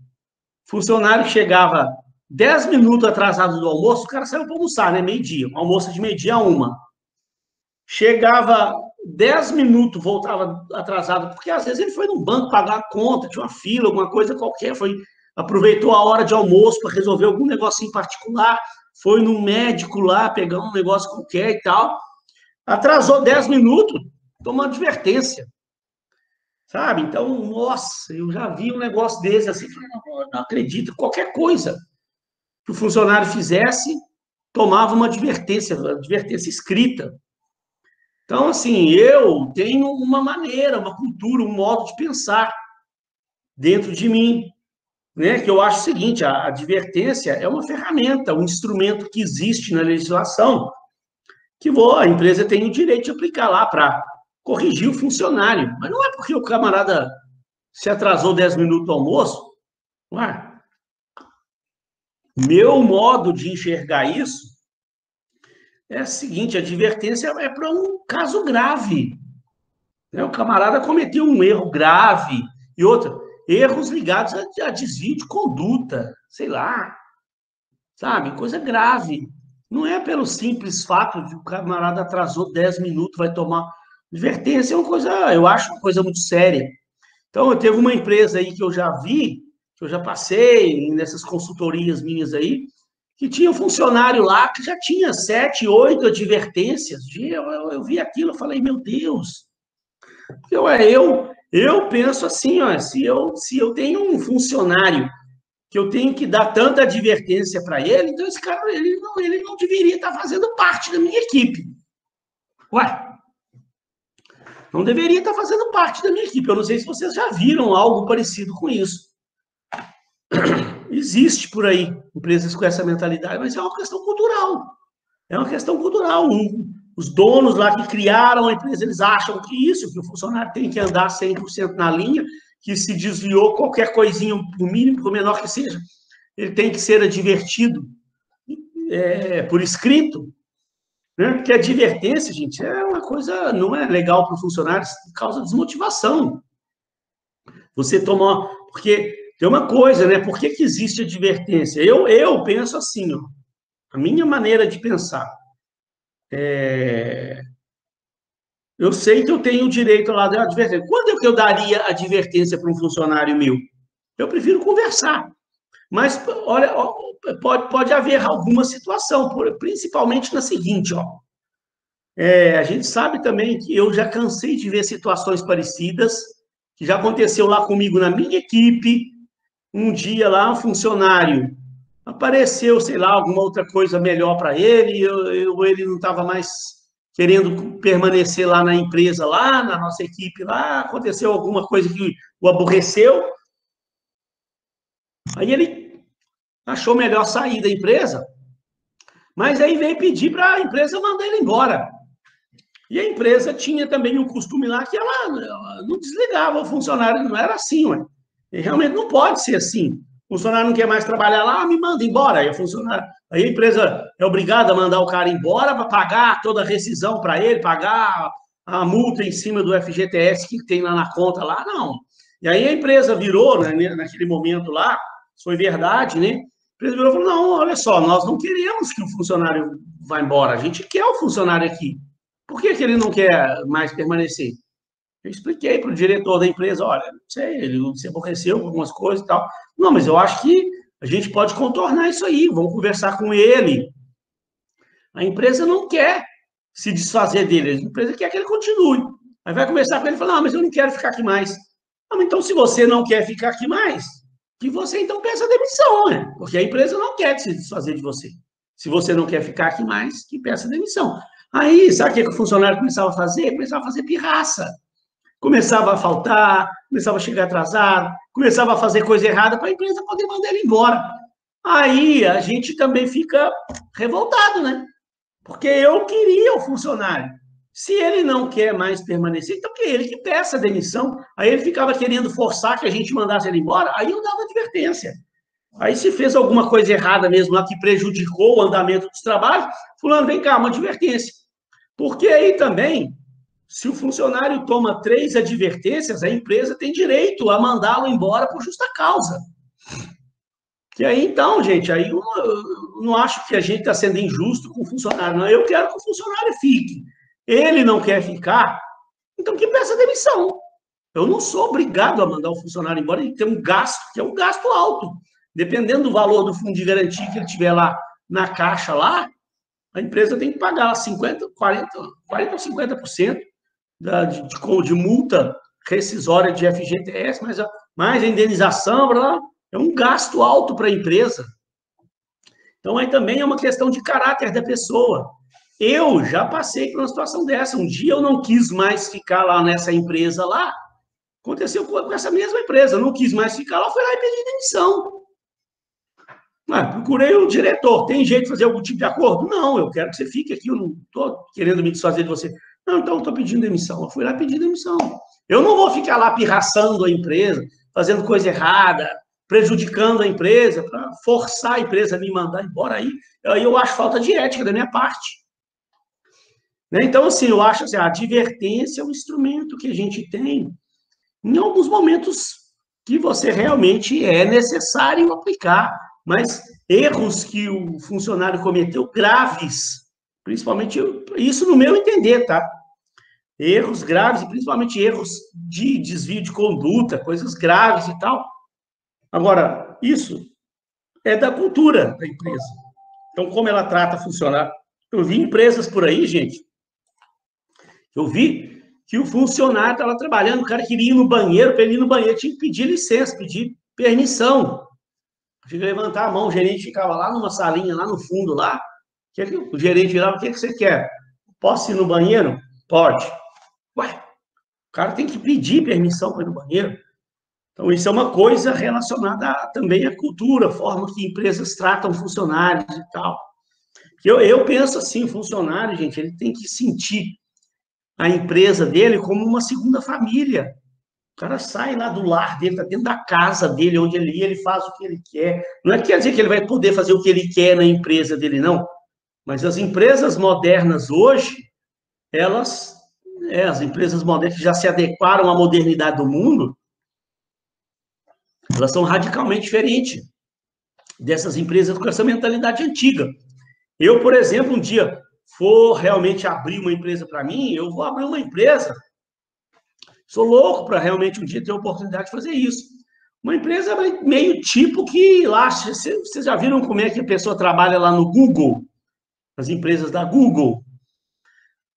Funcionário chegava 10 minutos atrasado do almoço, o cara saiu para almoçar, né? Meio-dia, almoço de meio-dia a 1. Chegava 10 minutos, voltava atrasado, porque às vezes ele foi no banco pagar a conta, tinha uma fila, alguma coisa qualquer, aproveitou a hora de almoço para resolver algum negocinho particular, foi no médico lá pegar um negócio qualquer e tal, atrasou 10 minutos, tomou advertência, sabe? Então, nossa, eu já vi um negócio desse assim, falei, não acredito, qualquer coisa que o funcionário fizesse, tomava uma advertência escrita. Então, assim, eu tenho uma maneira, uma cultura, um modo de pensar dentro de mim, né? Que eu acho o seguinte: a advertência é uma ferramenta, um instrumento que existe na legislação, que a empresa tem o direito de aplicar lá para corrigir o funcionário. Mas não é porque o camarada se atrasou 10 minutos do almoço. Ué, meu modo de enxergar isso é o seguinte: a advertência é para um caso grave. O camarada cometeu um erro grave. E outra, erros ligados a desvio de conduta, sei lá, sabe? Coisa grave. Não é pelo simples fato de o camarada atrasou 10 minutos, vai tomar advertência, é uma coisa, eu acho uma coisa muito séria. Então, eu teve uma empresa aí que eu já vi, que eu já passei nessas consultorias minhas aí, que tinha um funcionário lá que já tinha 7, 8 advertências. Eu vi aquilo, eu falei, meu Deus. Eu penso assim, ó, se eu tenho um funcionário que eu tenho que dar tanta advertência para ele, então esse cara ele não deveria estar fazendo parte da minha equipe. Ué, não deveria estar fazendo parte da minha equipe. Eu não sei se vocês já viram algo parecido com isso. Existe por aí empresas com essa mentalidade, mas é uma questão cultural. É uma questão cultural. Os donos lá que criaram a empresa, eles acham que o funcionário tem que andar 100% na linha, que se desviou qualquer coisinha, por mínimo, por menor que seja, ele tem que ser advertido por escrito, né? Porque a advertência, gente, é uma coisa, não é legal para o funcionário, causa desmotivação. Você tomar. Porque tem uma coisa, né? Por que existe advertência? Eu penso assim, ó, a minha maneira de pensar. Eu sei que eu tenho o direito lá de advertência. Quando é que eu daria advertência para um funcionário meu? Eu prefiro conversar. Mas, olha, pode haver alguma situação, principalmente na seguinte, ó. A gente sabe também que eu já cansei de ver situações parecidas, que já aconteceu lá comigo na minha equipe. Um dia lá, um funcionário apareceu, sei lá, alguma outra coisa melhor para ele, ele não estava mais querendo permanecer lá na empresa, lá na nossa equipe, lá, aconteceu alguma coisa que o aborreceu, aí ele achou melhor sair da empresa, mas aí veio pedir para a empresa mandar ele embora. E a empresa tinha também um costume lá que ela não desligava o funcionário, não era assim, ué. E realmente não pode ser assim. O funcionário não quer mais trabalhar lá, me manda embora. Aí a empresa é obrigada a mandar o cara embora para pagar toda a rescisão para ele, pagar a multa em cima do FGTS que tem lá na conta lá, não. E aí a empresa virou, né, naquele momento lá, foi verdade, né? A empresa virou e falou, não, olha só, nós não queremos que o funcionário vá embora, a gente quer o funcionário aqui. Por que ele não quer mais permanecer? Eu expliquei para o diretor da empresa, olha, não sei, ele se aborreceu com algumas coisas e tal. Não, mas eu acho que a gente pode contornar isso aí, vamos conversar com ele. A empresa não quer se desfazer dele, a empresa quer que ele continue. Aí vai conversar com ele e fala, não, mas eu não quero ficar aqui mais. Ah, então, se você não quer ficar aqui mais, que você então peça demissão, né? Porque a empresa não quer se desfazer de você. Se você não quer ficar aqui mais, que peça demissão. Aí, sabe o que o funcionário começava a fazer? Começava a fazer pirraça. Começava a faltar, começava a chegar atrasado, começava a fazer coisa errada para a empresa poder mandar ele embora. Aí a gente também fica revoltado, né? Porque eu queria o funcionário. Se ele não quer mais permanecer, então que ele que peça a demissão. Aí ele ficava querendo forçar que a gente mandasse ele embora, aí eu dava advertência. Aí se fez alguma coisa errada mesmo lá que prejudicou o andamento dos trabalhos, fulano, vem cá, uma advertência. Porque aí também, se o funcionário toma 3 advertências, a empresa tem direito a mandá-lo embora por justa causa. E aí, então, gente, aí eu não acho que a gente está sendo injusto com o funcionário, não. Eu quero que o funcionário fique. Ele não quer ficar, então que peça demissão. Eu não sou obrigado a mandar o funcionário embora, ele tem um gasto, que é um gasto alto. Dependendo do valor do fundo de garantia que ele tiver lá na caixa lá, a empresa tem que pagar 50, 40 ou 50% de multa rescisória de FGTS, mais a indenização, é um gasto alto para a empresa. Então, aí também é uma questão de caráter da pessoa. Eu já passei por uma situação dessa. Um dia eu não quis mais ficar lá nessa empresa lá. Aconteceu com essa mesma empresa. Eu não quis mais ficar lá, fui lá e pedi demissão. Procurei o diretor. Tem jeito de fazer algum tipo de acordo? Não, eu quero que você fique aqui. Eu não estou querendo me desfazer de você. Não, então eu estou pedindo demissão. Eu fui lá pedir demissão. Eu não vou ficar lá pirraçando a empresa, fazendo coisa errada, prejudicando a empresa, para forçar a empresa a me mandar embora. Aí eu acho falta de ética da minha parte. Então, assim, eu acho assim, a advertência é um instrumento que a gente tem em alguns momentos que você realmente é necessário aplicar, mas erros que o funcionário cometeu graves, principalmente isso no meu entender, tá? Erros graves, e principalmente erros de desvio de conduta, coisas graves e tal. Agora, isso é da cultura da empresa. Então, como ela trata funcionário? Eu vi empresas por aí, gente, eu vi que o funcionário estava trabalhando, o cara queria ir no banheiro, para ele ir no banheiro, tinha que pedir licença, pedir permissão. Tinha que levantar a mão, o gerente ficava lá numa salinha, lá no fundo, lá. O gerente virava, o que você quer? Posso ir no banheiro? Pode. Ué, o cara tem que pedir permissão para ir no banheiro. Então, isso é uma coisa relacionada também à cultura, a forma que empresas tratam funcionários e tal. Eu penso assim, o funcionário, gente, ele tem que sentir a empresa dele como uma segunda família. O cara sai lá do lar dele, está dentro da casa dele, onde ele faz o que ele quer. Não é que quer dizer que ele vai poder fazer o que ele quer na empresa dele, não. Mas as empresas modernas hoje, as empresas modernas que já se adequaram à modernidade do mundo, elas são radicalmente diferentes dessas empresas com essa mentalidade antiga. Eu, por exemplo, um dia for realmente abrir uma empresa para mim, eu vou abrir uma empresa. Sou louco para realmente um dia ter a oportunidade de fazer isso. Uma empresa meio tipo que lá, vocês já viram como é que a pessoa trabalha lá no Google, as empresas da Google?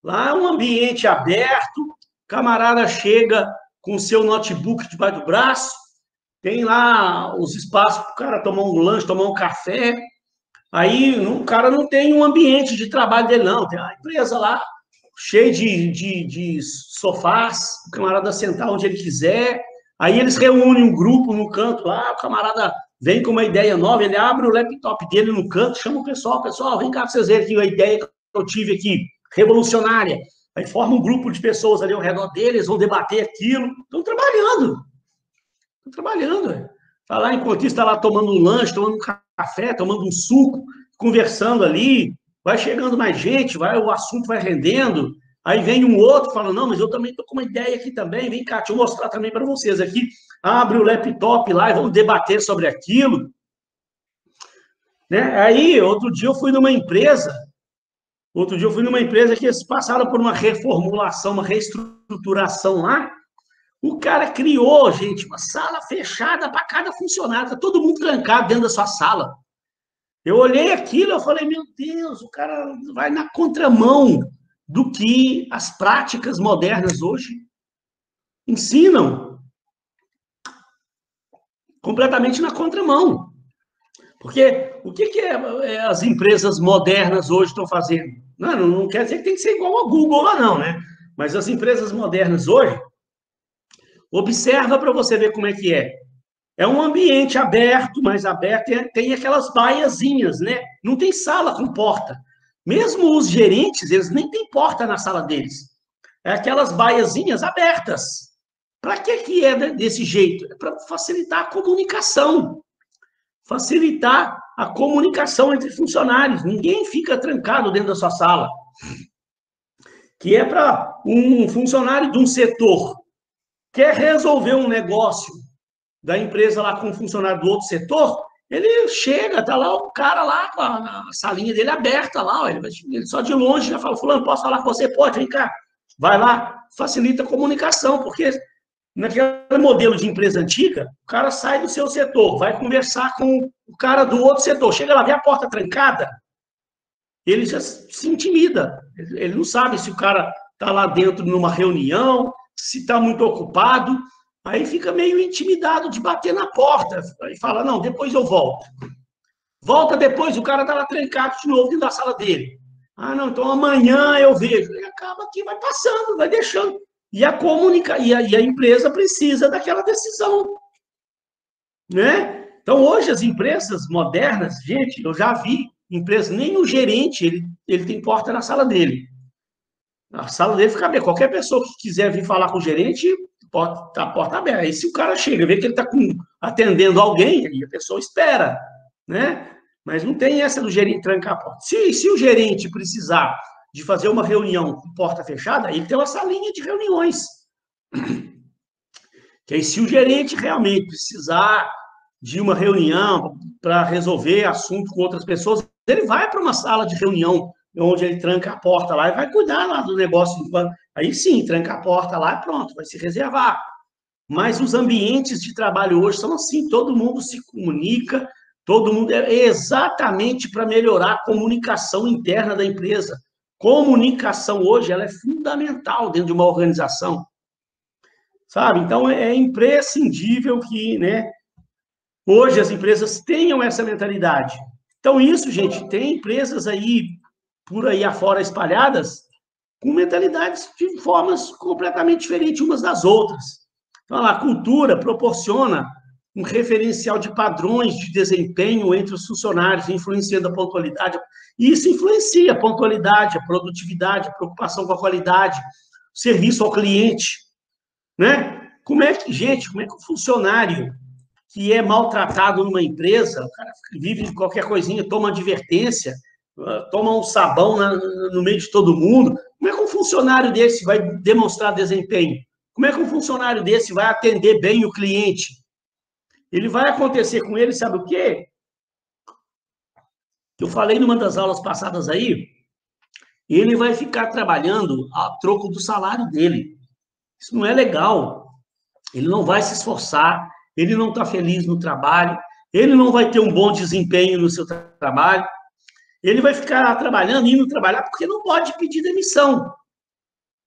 Lá é um ambiente aberto, camarada chega com o seu notebook debaixo do braço, tem lá os espaços para o cara tomar um lanche, tomar um café. Aí o cara não tem um ambiente de trabalho dele, não. Tem a empresa lá, cheia de sofás, o camarada sentar onde ele quiser. Aí eles reúnem um grupo no canto lá, o camarada vem com uma ideia nova, ele abre o laptop dele no canto, chama o pessoal, vem cá para vocês verem aqui a ideia que eu tive aqui, revolucionária. Aí forma um grupo de pessoas ali ao redor deles, vão debater aquilo. Estão trabalhando. Está lá, enquanto isso, está lá tomando um lanche, tomando um café, tomando um suco, conversando ali, vai chegando mais gente, o assunto vai rendendo, aí vem um outro, fala, não, mas eu também estou com uma ideia aqui também, vem cá, deixa eu mostrar também para vocês aqui, abre o laptop lá e vamos debater sobre aquilo. Né? Aí, outro dia eu fui numa empresa que eles passaram por uma reformulação, uma reestruturação lá. O cara criou, gente, uma sala fechada para cada funcionário, tá todo mundo trancado dentro da sua sala. Eu olhei aquilo, eu falei, meu Deus, o cara vai na contramão do que as práticas modernas hoje ensinam. Completamente na contramão. Porque o que as empresas modernas hoje estão fazendo? Não quer dizer que tem que ser igual a Google lá, não, né? Mas as empresas modernas hoje, observa para você ver como é que é. É um ambiente aberto, mais aberto, tem aquelas baiazinhas, né? Não tem sala com porta. Mesmo os gerentes, eles nem têm porta na sala deles. É aquelas baiazinhas abertas. Para que é desse jeito? É para facilitar a comunicação. Facilitar a comunicação entre funcionários. Ninguém fica trancado dentro da sua sala. que é para um funcionário de um setor quer resolver um negócio da empresa lá com um funcionário do outro setor, ele chega, tá lá o cara lá com a salinha dele aberta lá, ele só de longe já fala, fulano, posso falar com você? Pode, vem cá. Vai lá, facilita a comunicação, porque naquele modelo de empresa antiga, o cara sai do seu setor, vai conversar com o cara do outro setor, chega lá, vê a porta trancada, ele já se intimida. Ele não sabe se o cara está lá dentro numa reunião, se está muito ocupado, aí fica meio intimidado de bater na porta, aí fala, não, depois eu volto. Volta depois, o cara está lá trancado de novo dentro da sala dele. Ah, não, então amanhã eu vejo. E acaba que vai passando, vai deixando. E a empresa precisa daquela decisão, né? Então, hoje, as empresas modernas, gente, eu já vi empresas, nem o gerente, ele tem porta na sala dele. A sala dele fica aberta. Qualquer pessoa que quiser vir falar com o gerente, tá a porta aberta. Aí, se o cara chega, vê que ele está atendendo alguém, aí a pessoa espera, né? Mas não tem essa do gerente trancar a porta. Se o gerente precisar de fazer uma reunião com porta fechada, ele tem uma salinha de reuniões. Que aí, se o gerente realmente precisar de uma reunião para resolver assunto com outras pessoas, ele vai para uma sala de reunião onde ele tranca a porta lá e vai cuidar lá do negócio. Aí sim, tranca a porta lá e pronto, vai se reservar. Mas os ambientes de trabalho hoje são assim, todo mundo se comunica, todo mundo é exatamente para melhorar a comunicação interna da empresa. Comunicação hoje ela é fundamental dentro de uma organização, sabe? Então é imprescindível que, né, hoje as empresas tenham essa mentalidade. Então isso, gente, tem empresas aí por aí afora espalhadas com mentalidades de formas completamente diferentes umas das outras. Então, a cultura proporciona um referencial de padrões de desempenho entre os funcionários, influenciando a pontualidade. E isso influencia a pontualidade, a produtividade, a preocupação com a qualidade, o serviço ao cliente, né? Como é que o funcionário que é maltratado numa empresa, o cara vive de qualquer coisinha, toma advertência, toma um sabão no meio de todo mundo, como é que um funcionário desse vai demonstrar desempenho? Como é que um funcionário desse vai atender bem o cliente? Ele vai acontecer com ele, sabe o quê? Eu falei numa das aulas passadas aí, ele vai ficar trabalhando a troco do salário dele. Isso não é legal. Ele não vai se esforçar, ele não está feliz no trabalho, ele não vai ter um bom desempenho no seu trabalho, ele vai ficar trabalhando, indo trabalhar, porque não pode pedir demissão.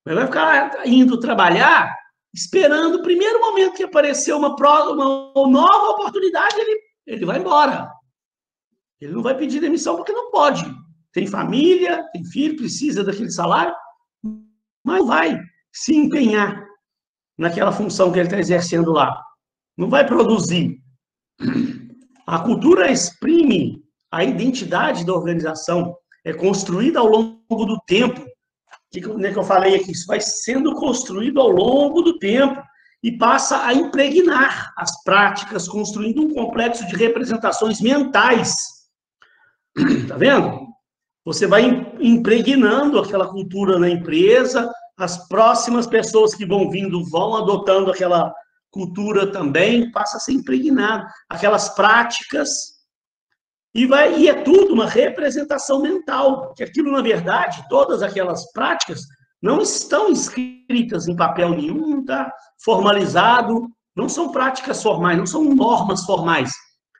Ele vai ficar indo trabalhar, esperando o primeiro momento que aparecer uma nova oportunidade, ele vai embora. Ele não vai pedir demissão porque não pode. Tem família, tem filho, precisa daquele salário, mas vai se empenhar naquela função que ele está exercendo lá. Não vai produzir. A cultura exprime a identidade da organização, é construída ao longo do tempo. Que eu falei aqui, isso vai sendo construído ao longo do tempo e passa a impregnar as práticas, construindo um complexo de representações mentais. Tá vendo? Você vai impregnando aquela cultura na empresa, as próximas pessoas que vão vindo vão adotando aquela cultura também, passa a ser impregnado. Aquelas práticas, e é tudo uma representação mental, que aquilo, na verdade, todas aquelas práticas não estão escritas em papel nenhum, não está formalizado, não são práticas formais, não são normas formais.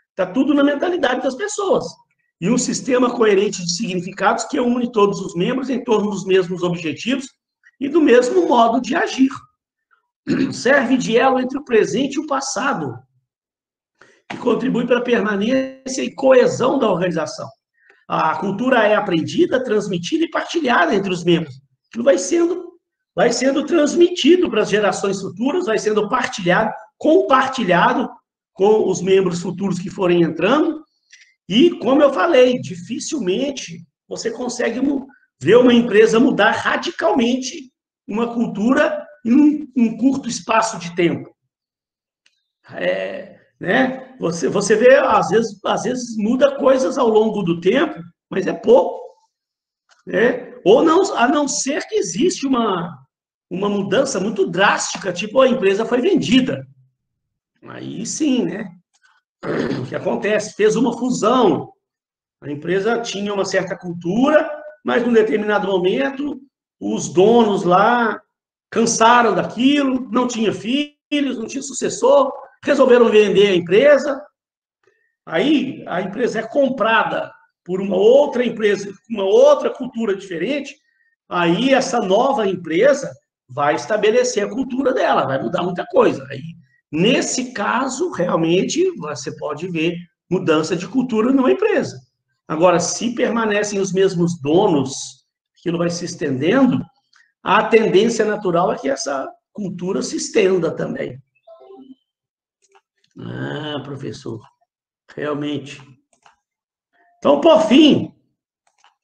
Está tudo na mentalidade das pessoas. E um sistema coerente de significados que une todos os membros em torno dos mesmos objetivos e do mesmo modo de agir. Serve de elo entre o presente e o passado, que contribui para a permanência e coesão da organização. A cultura é aprendida, transmitida e partilhada entre os membros. Aquilo vai sendo transmitido para as gerações futuras, vai sendo compartilhado com os membros futuros que forem entrando. E, como eu falei, dificilmente você consegue ver uma empresa mudar radicalmente uma cultura em um curto espaço de tempo. Né? Você vê, às vezes muda coisas ao longo do tempo, mas é pouco. Né? Ou não, a não ser que existe uma mudança muito drástica, tipo a empresa foi vendida. Aí sim, né? O que acontece? Fez uma fusão. A empresa tinha uma certa cultura, mas num determinado momento, os donos lá cansaram daquilo, não tinha filhos, não tinha sucessor, resolveram vender a empresa. Aí a empresa é comprada por uma outra empresa, com uma outra cultura diferente. Aí essa nova empresa vai estabelecer a cultura dela, vai mudar muita coisa. Aí, nesse caso, realmente, você pode ver mudança de cultura numa empresa. Agora, se permanecem os mesmos donos, aquilo vai se estendendo, a tendência natural é que essa cultura se estenda também. Ah, professor, realmente. Então, por fim,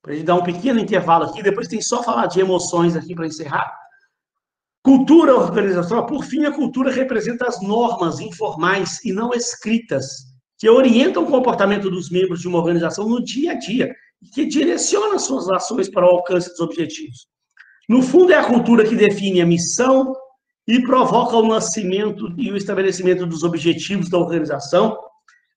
para a gente dar um pequeno intervalo aqui, depois tem só falar de emoções aqui para encerrar. Cultura organizacional, por fim, a cultura representa as normas informais e não escritas que orientam o comportamento dos membros de uma organização no dia a dia e que direciona suas ações para o alcance dos objetivos. No fundo, é a cultura que define a missão e provoca o nascimento e o estabelecimento dos objetivos da organização.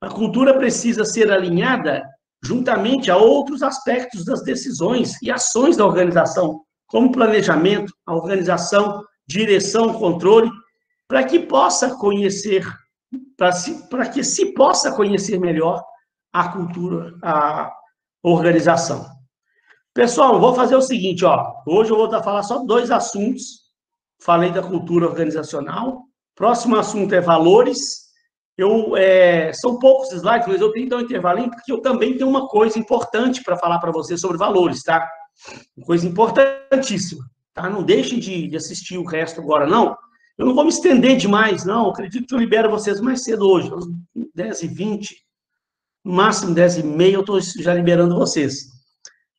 A cultura precisa ser alinhada juntamente a outros aspectos das decisões e ações da organização, como planejamento, a organização, direção, controle, para que possa conhecer, para que se possa conhecer melhor a cultura, a organização. Pessoal, vou fazer o seguinte, ó. Hoje eu vou falar só 2 assuntos. Falei da cultura organizacional. Próximo assunto é valores. São poucos slides, mas eu tenho que dar um intervalinho, porque eu também tenho uma coisa importante para falar para vocês sobre valores, tá? Uma coisa importantíssima, tá? Não deixem de assistir o resto agora, não. Eu não vou me estender demais, não. Eu acredito que eu libero vocês mais cedo hoje, às 10h20, no máximo 10h30, eu estou já liberando vocês.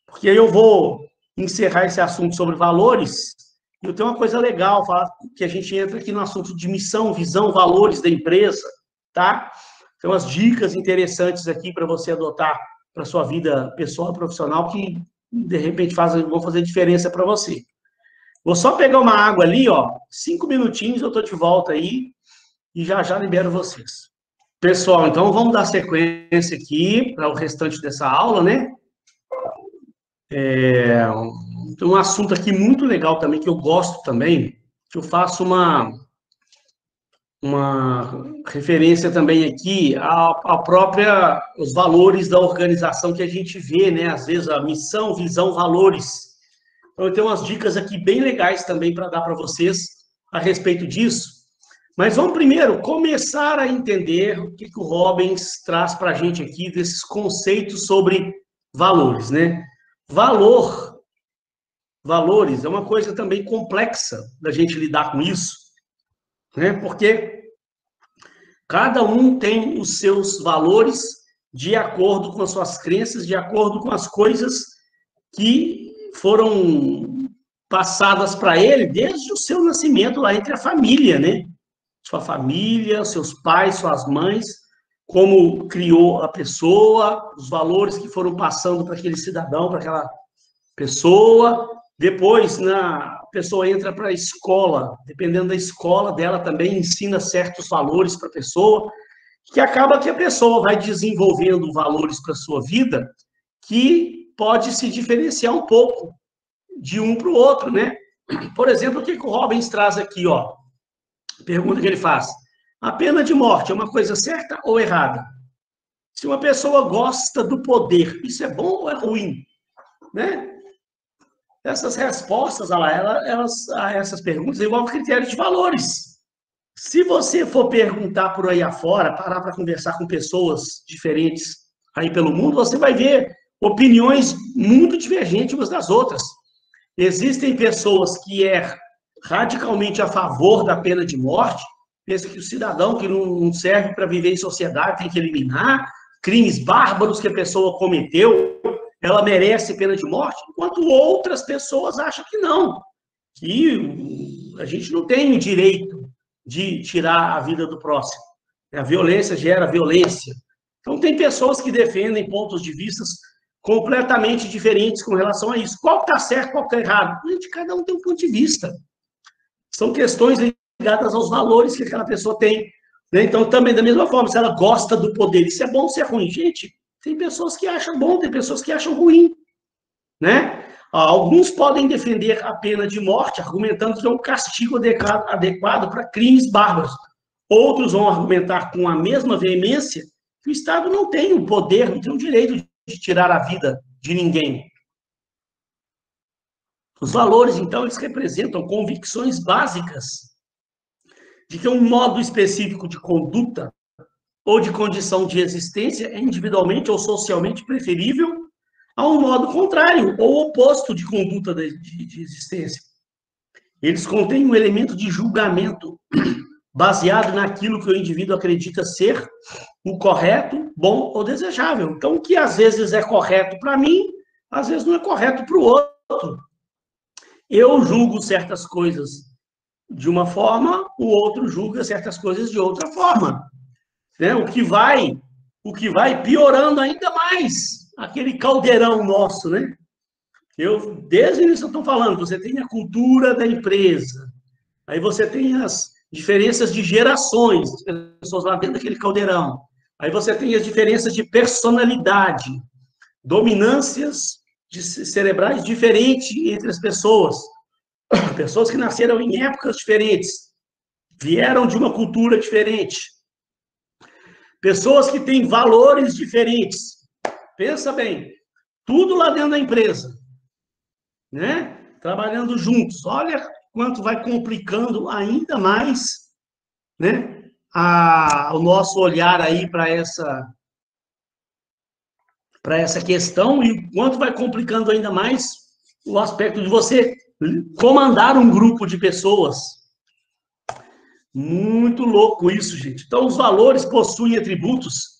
Porque aí eu vou encerrar esse assunto sobre valores. E eu tenho uma coisa legal, falar que a gente entra aqui no assunto de missão, visão, valores da empresa, tá? Tem umas dicas interessantes aqui para você adotar para a sua vida pessoal e profissional que, de repente, vão fazer diferença para você. Vou só pegar uma água ali, ó. 5 minutinhos, eu estou de volta aí e já libero vocês. Pessoal, então vamos dar sequência aqui para o restante dessa aula, né? Tem um assunto aqui muito legal também, que eu gosto também, que eu faço uma referência também aqui à própria, os valores da organização que a gente vê, né? Às vezes a missão, visão, valores. Então, eu tenho umas dicas aqui bem legais também para dar para vocês a respeito disso. Mas vamos primeiro começar a entender o que o Robbins traz para a gente aqui desses conceitos sobre valores, né? Valores é uma coisa também complexa da gente lidar com isso, né? Porque cada um tem os seus valores de acordo com as suas crenças, de acordo com as coisas que foram passadas para ele desde o seu nascimento lá entre a família, né? Sua família, seus pais, suas mães, como criou a pessoa, os valores que foram passando para aquele cidadão, para aquela pessoa. Depois, a pessoa entra para a escola, dependendo da escola dela também ensina certos valores para a pessoa, que acaba que a pessoa vai desenvolvendo valores para a sua vida que pode se diferenciar um pouco de um para o outro, né? Por exemplo, o que o Robbins traz aqui, ó? Pergunta que ele faz. A pena de morte é uma coisa certa ou errada? Se uma pessoa gosta do poder, isso é bom ou é ruim? Né? Essas respostas, a essas perguntas envolvem critérios de valores. Se você for perguntar por aí afora, parar para conversar com pessoas diferentes aí pelo mundo, você vai ver opiniões muito divergentes umas das outras. Existem pessoas que radicalmente a favor da pena de morte, pensa que o cidadão que não serve para viver em sociedade tem que eliminar, crimes bárbaros que a pessoa cometeu, ela merece pena de morte, enquanto outras pessoas acham que não, que a gente não tem o direito de tirar a vida do próximo. A violência gera violência. Então, tem pessoas que defendem pontos de vista completamente diferentes com relação a isso. Qual que está certo, qual que está errado? Gente, cada um tem um ponto de vista. São questões ligadas aos valores que aquela pessoa tem. Né? Então, também, da mesma forma, se ela gosta do poder, isso é bom ou isso é ruim? Gente, tem pessoas que acham bom, tem pessoas que acham ruim. Né? Alguns podem defender a pena de morte, argumentando que é um castigo adequado para crimes bárbaros. Outros vão argumentar com a mesma veemência que o Estado não tem o poder, não tem o direito de tirar a vida de ninguém. Os valores, então, eles representam convicções básicas de que um modo específico de conduta ou de condição de existência é individualmente ou socialmente preferível a um modo contrário ou oposto de conduta de existência. Eles contêm um elemento de julgamento baseado naquilo que o indivíduo acredita ser o correto, bom ou desejável. Então, o que às vezes é correto para mim, às vezes não é correto para o outro. Eu julgo certas coisas de uma forma, o outro julga certas coisas de outra forma. Né? O que vai piorando ainda mais aquele caldeirão nosso, né? Desde o início eu estou falando, você tem a cultura da empresa, aí você tem as diferenças de gerações, as pessoas lá dentro daquele caldeirão, aí você tem as diferenças de personalidade, dominâncias cerebrais diferentes entre as pessoas que nasceram em épocas diferentes, vieram de uma cultura diferente, pessoas que têm valores diferentes. Pensa bem, tudo lá dentro da empresa, né? Trabalhando juntos. Olha quanto vai complicando ainda mais, né? O nosso olhar aí para essa questão e quanto vai complicando ainda mais o aspecto de você comandar um grupo de pessoas. Muito louco isso, gente. Então, os valores possuem atributos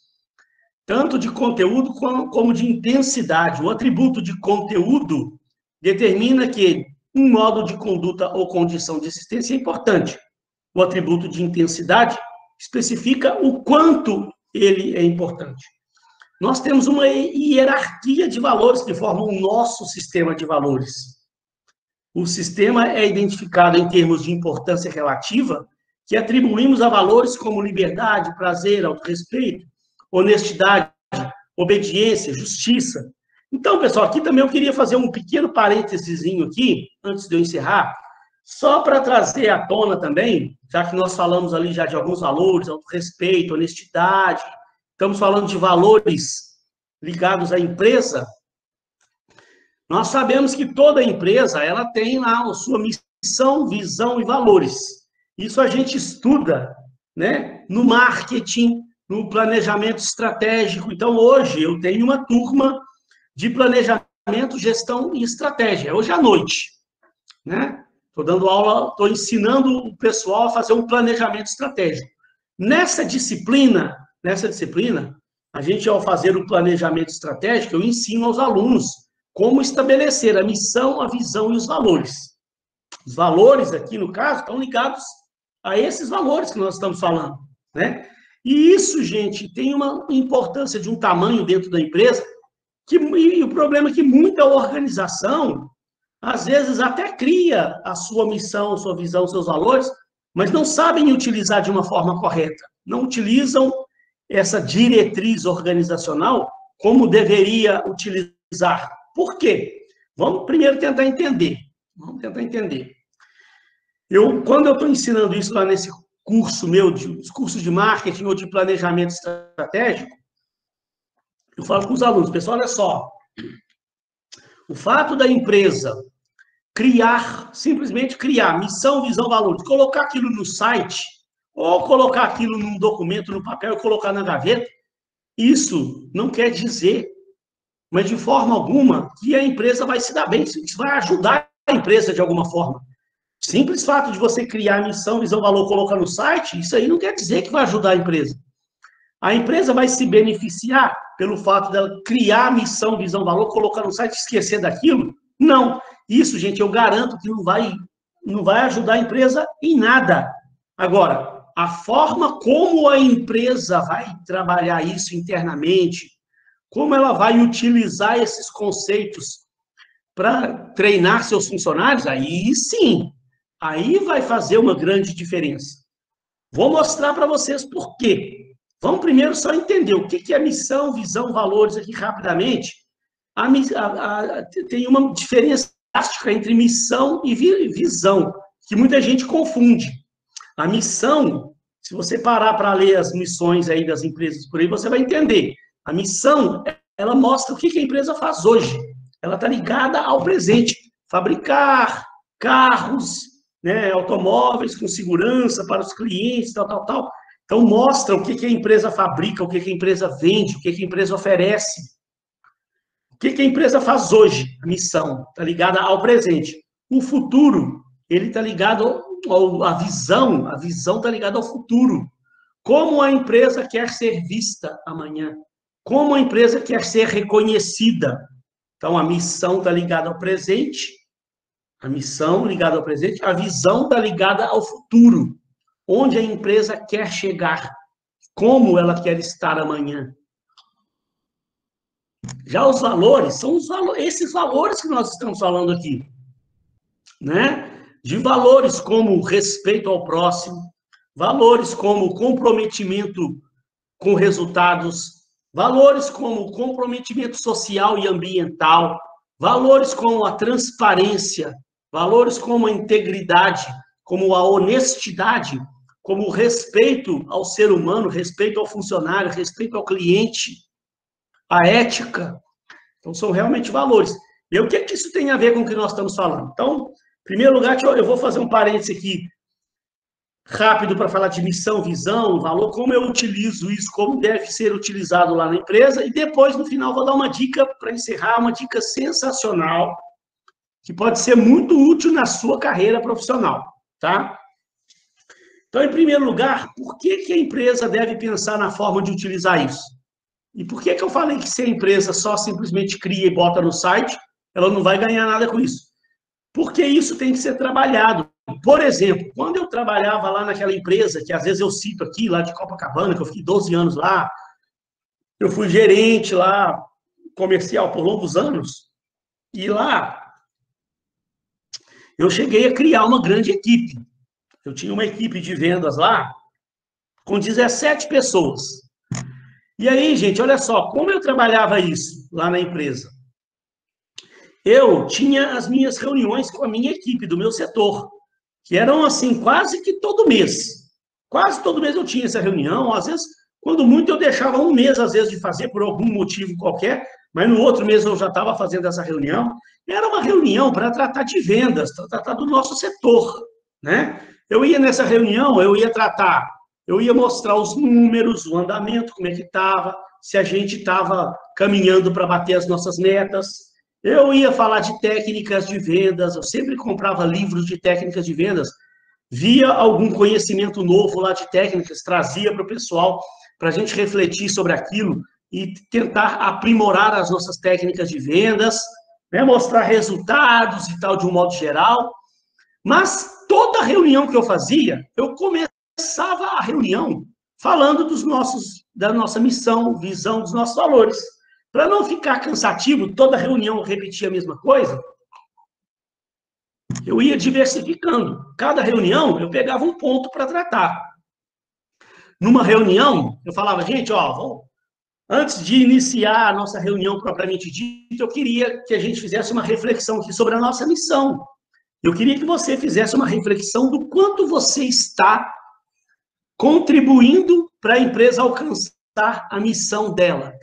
tanto de conteúdo como de intensidade. O atributo de conteúdo determina que um modo de conduta ou condição de existência é importante. O atributo de intensidade especifica o quanto ele é importante. Nós temos uma hierarquia de valores que forma o nosso sistema de valores. O sistema é identificado em termos de importância relativa, que atribuímos a valores como liberdade, prazer, autorrespeito, honestidade, obediência, justiça. Então, pessoal, aqui também eu queria fazer um pequeno parêntesezinho aqui, antes de eu encerrar, só para trazer à tona também, já que nós falamos ali já de alguns valores, autorrespeito, honestidade, estamos falando de valores ligados à empresa. Nós sabemos que toda empresa, ela tem lá a sua missão, visão e valores. Isso a gente estuda, né, no marketing, no planejamento estratégico. Então, hoje, eu tenho uma turma de planejamento, gestão e estratégia, hoje à noite, né? Estou dando aula, estou ensinando o pessoal a fazer um planejamento estratégico. Nessa disciplina, a gente, ao fazer o planejamento estratégico, eu ensino aos alunos como estabelecer a missão, a visão e os valores. Os valores, aqui no caso, estão ligados a esses valores que nós estamos falando, né? E isso, gente, tem uma importância de um tamanho dentro da empresa, e o problema é que muita organização, às vezes, até cria a sua missão, sua visão, seus valores, mas não sabem utilizar de uma forma correta. Não utilizam essa diretriz organizacional como deveria utilizar. Por quê? Vamos primeiro tentar entender. Quando eu estou ensinando isso lá nesse curso meu, os cursos de marketing ou de planejamento estratégico, eu falo com os alunos, pessoal, olha só, o fato da empresa simplesmente criar missão, visão, valores, colocar aquilo no site, ou colocar aquilo num documento, no papel, e colocar na gaveta, isso não quer dizer, mas de forma alguma, que a empresa vai se dar bem, isso vai ajudar a empresa de alguma forma. Simples fato de você criar missão, visão, valor, colocar no site, isso aí não quer dizer que vai ajudar a empresa. A empresa vai se beneficiar pelo fato dela criar missão, visão, valor, colocar no site e esquecer daquilo? Não. Isso, gente, eu garanto que não vai ajudar a empresa em nada. Agora, a forma como a empresa vai trabalhar isso internamente, como ela vai utilizar esses conceitos para treinar seus funcionários, aí sim, aí vai fazer uma grande diferença. Vou mostrar para vocês por quê. Vamos primeiro só entender o que é missão, visão, valores aqui rapidamente. Tem uma diferença drástica entre missão e visão, que muita gente confunde. A missão, se você parar para ler as missões aí das empresas por aí, você vai entender. A missão, ela mostra o que a empresa faz hoje. Ela está ligada ao presente. Fabricar carros, né, automóveis com segurança para os clientes, tal. Então, mostra o que a empresa fabrica, o que a empresa vende, o que a empresa oferece. O que a empresa faz hoje? A missão está ligada ao presente. O futuro, ele está ligado à visão. A visão está ligada ao futuro. Como a empresa quer ser vista amanhã? Como a empresa quer ser reconhecida? Então, a missão está ligada ao presente. A missão ligada ao presente. A visão está ligada ao futuro. Onde a empresa quer chegar? Como ela quer estar amanhã? Já os valores, são esses valores que nós estamos falando aqui, né? De valores como respeito ao próximo, valores como comprometimento com resultados, valores como comprometimento social e ambiental, valores como a transparência, valores como a integridade, como a honestidade, como o respeito ao ser humano, respeito ao funcionário, respeito ao cliente, a ética. Então, são realmente valores. E o que isso tem a ver com o que nós estamos falando? Então, em primeiro lugar, eu vou fazer um parênteses aqui rápido para falar de missão, visão, valor, como eu utilizo isso, como deve ser utilizado lá na empresa, e depois, no final, vou dar uma dica para encerrar, uma dica sensacional, que pode ser muito útil na sua carreira profissional, tá? Então, em primeiro lugar, por que a empresa deve pensar na forma de utilizar isso? E por que eu falei que se a empresa só simplesmente cria e bota no site, ela não vai ganhar nada com isso? Porque isso tem que ser trabalhado. Por exemplo, quando eu trabalhava lá naquela empresa, que às vezes eu cito aqui, lá de Copacabana, que eu fiquei 12 anos lá, eu fui gerente lá, comercial por longos anos, e lá eu cheguei a criar uma grande equipe. Eu tinha uma equipe de vendas lá com 17 pessoas. E aí, gente, olha só, como eu trabalhava isso lá na empresa? Eu tinha as minhas reuniões com a minha equipe do meu setor, que eram assim, quase que todo mês. Quase todo mês eu tinha essa reunião, às vezes, quando muito, eu deixava um mês, às vezes, de fazer por algum motivo qualquer, mas no outro mês eu já estava fazendo essa reunião. Era uma reunião para tratar de vendas, para tratar do nosso setor, né? Eu ia nessa reunião, eu ia mostrar os números, o andamento, como é que estava, se a gente estava caminhando para bater as nossas metas. Eu ia falar de técnicas de vendas, eu sempre comprava livros de técnicas de vendas, via algum conhecimento novo lá de técnicas, trazia para o pessoal, para a gente refletir sobre aquilo e tentar aprimorar as nossas técnicas de vendas, né, mostrar resultados e tal, de um modo geral. Mas toda reunião que eu fazia, eu começava a reunião falando da nossa missão, visão, dos nossos valores. Para não ficar cansativo, toda reunião eu repetia a mesma coisa, eu ia diversificando. Cada reunião, eu pegava um ponto para tratar. Numa reunião, eu falava, gente, ó, antes de iniciar a nossa reunião propriamente dita, eu queria que a gente fizesse uma reflexão aqui sobre a nossa missão. Eu queria que você fizesse uma reflexão do quanto você está contribuindo para a empresa alcançar a missão dela.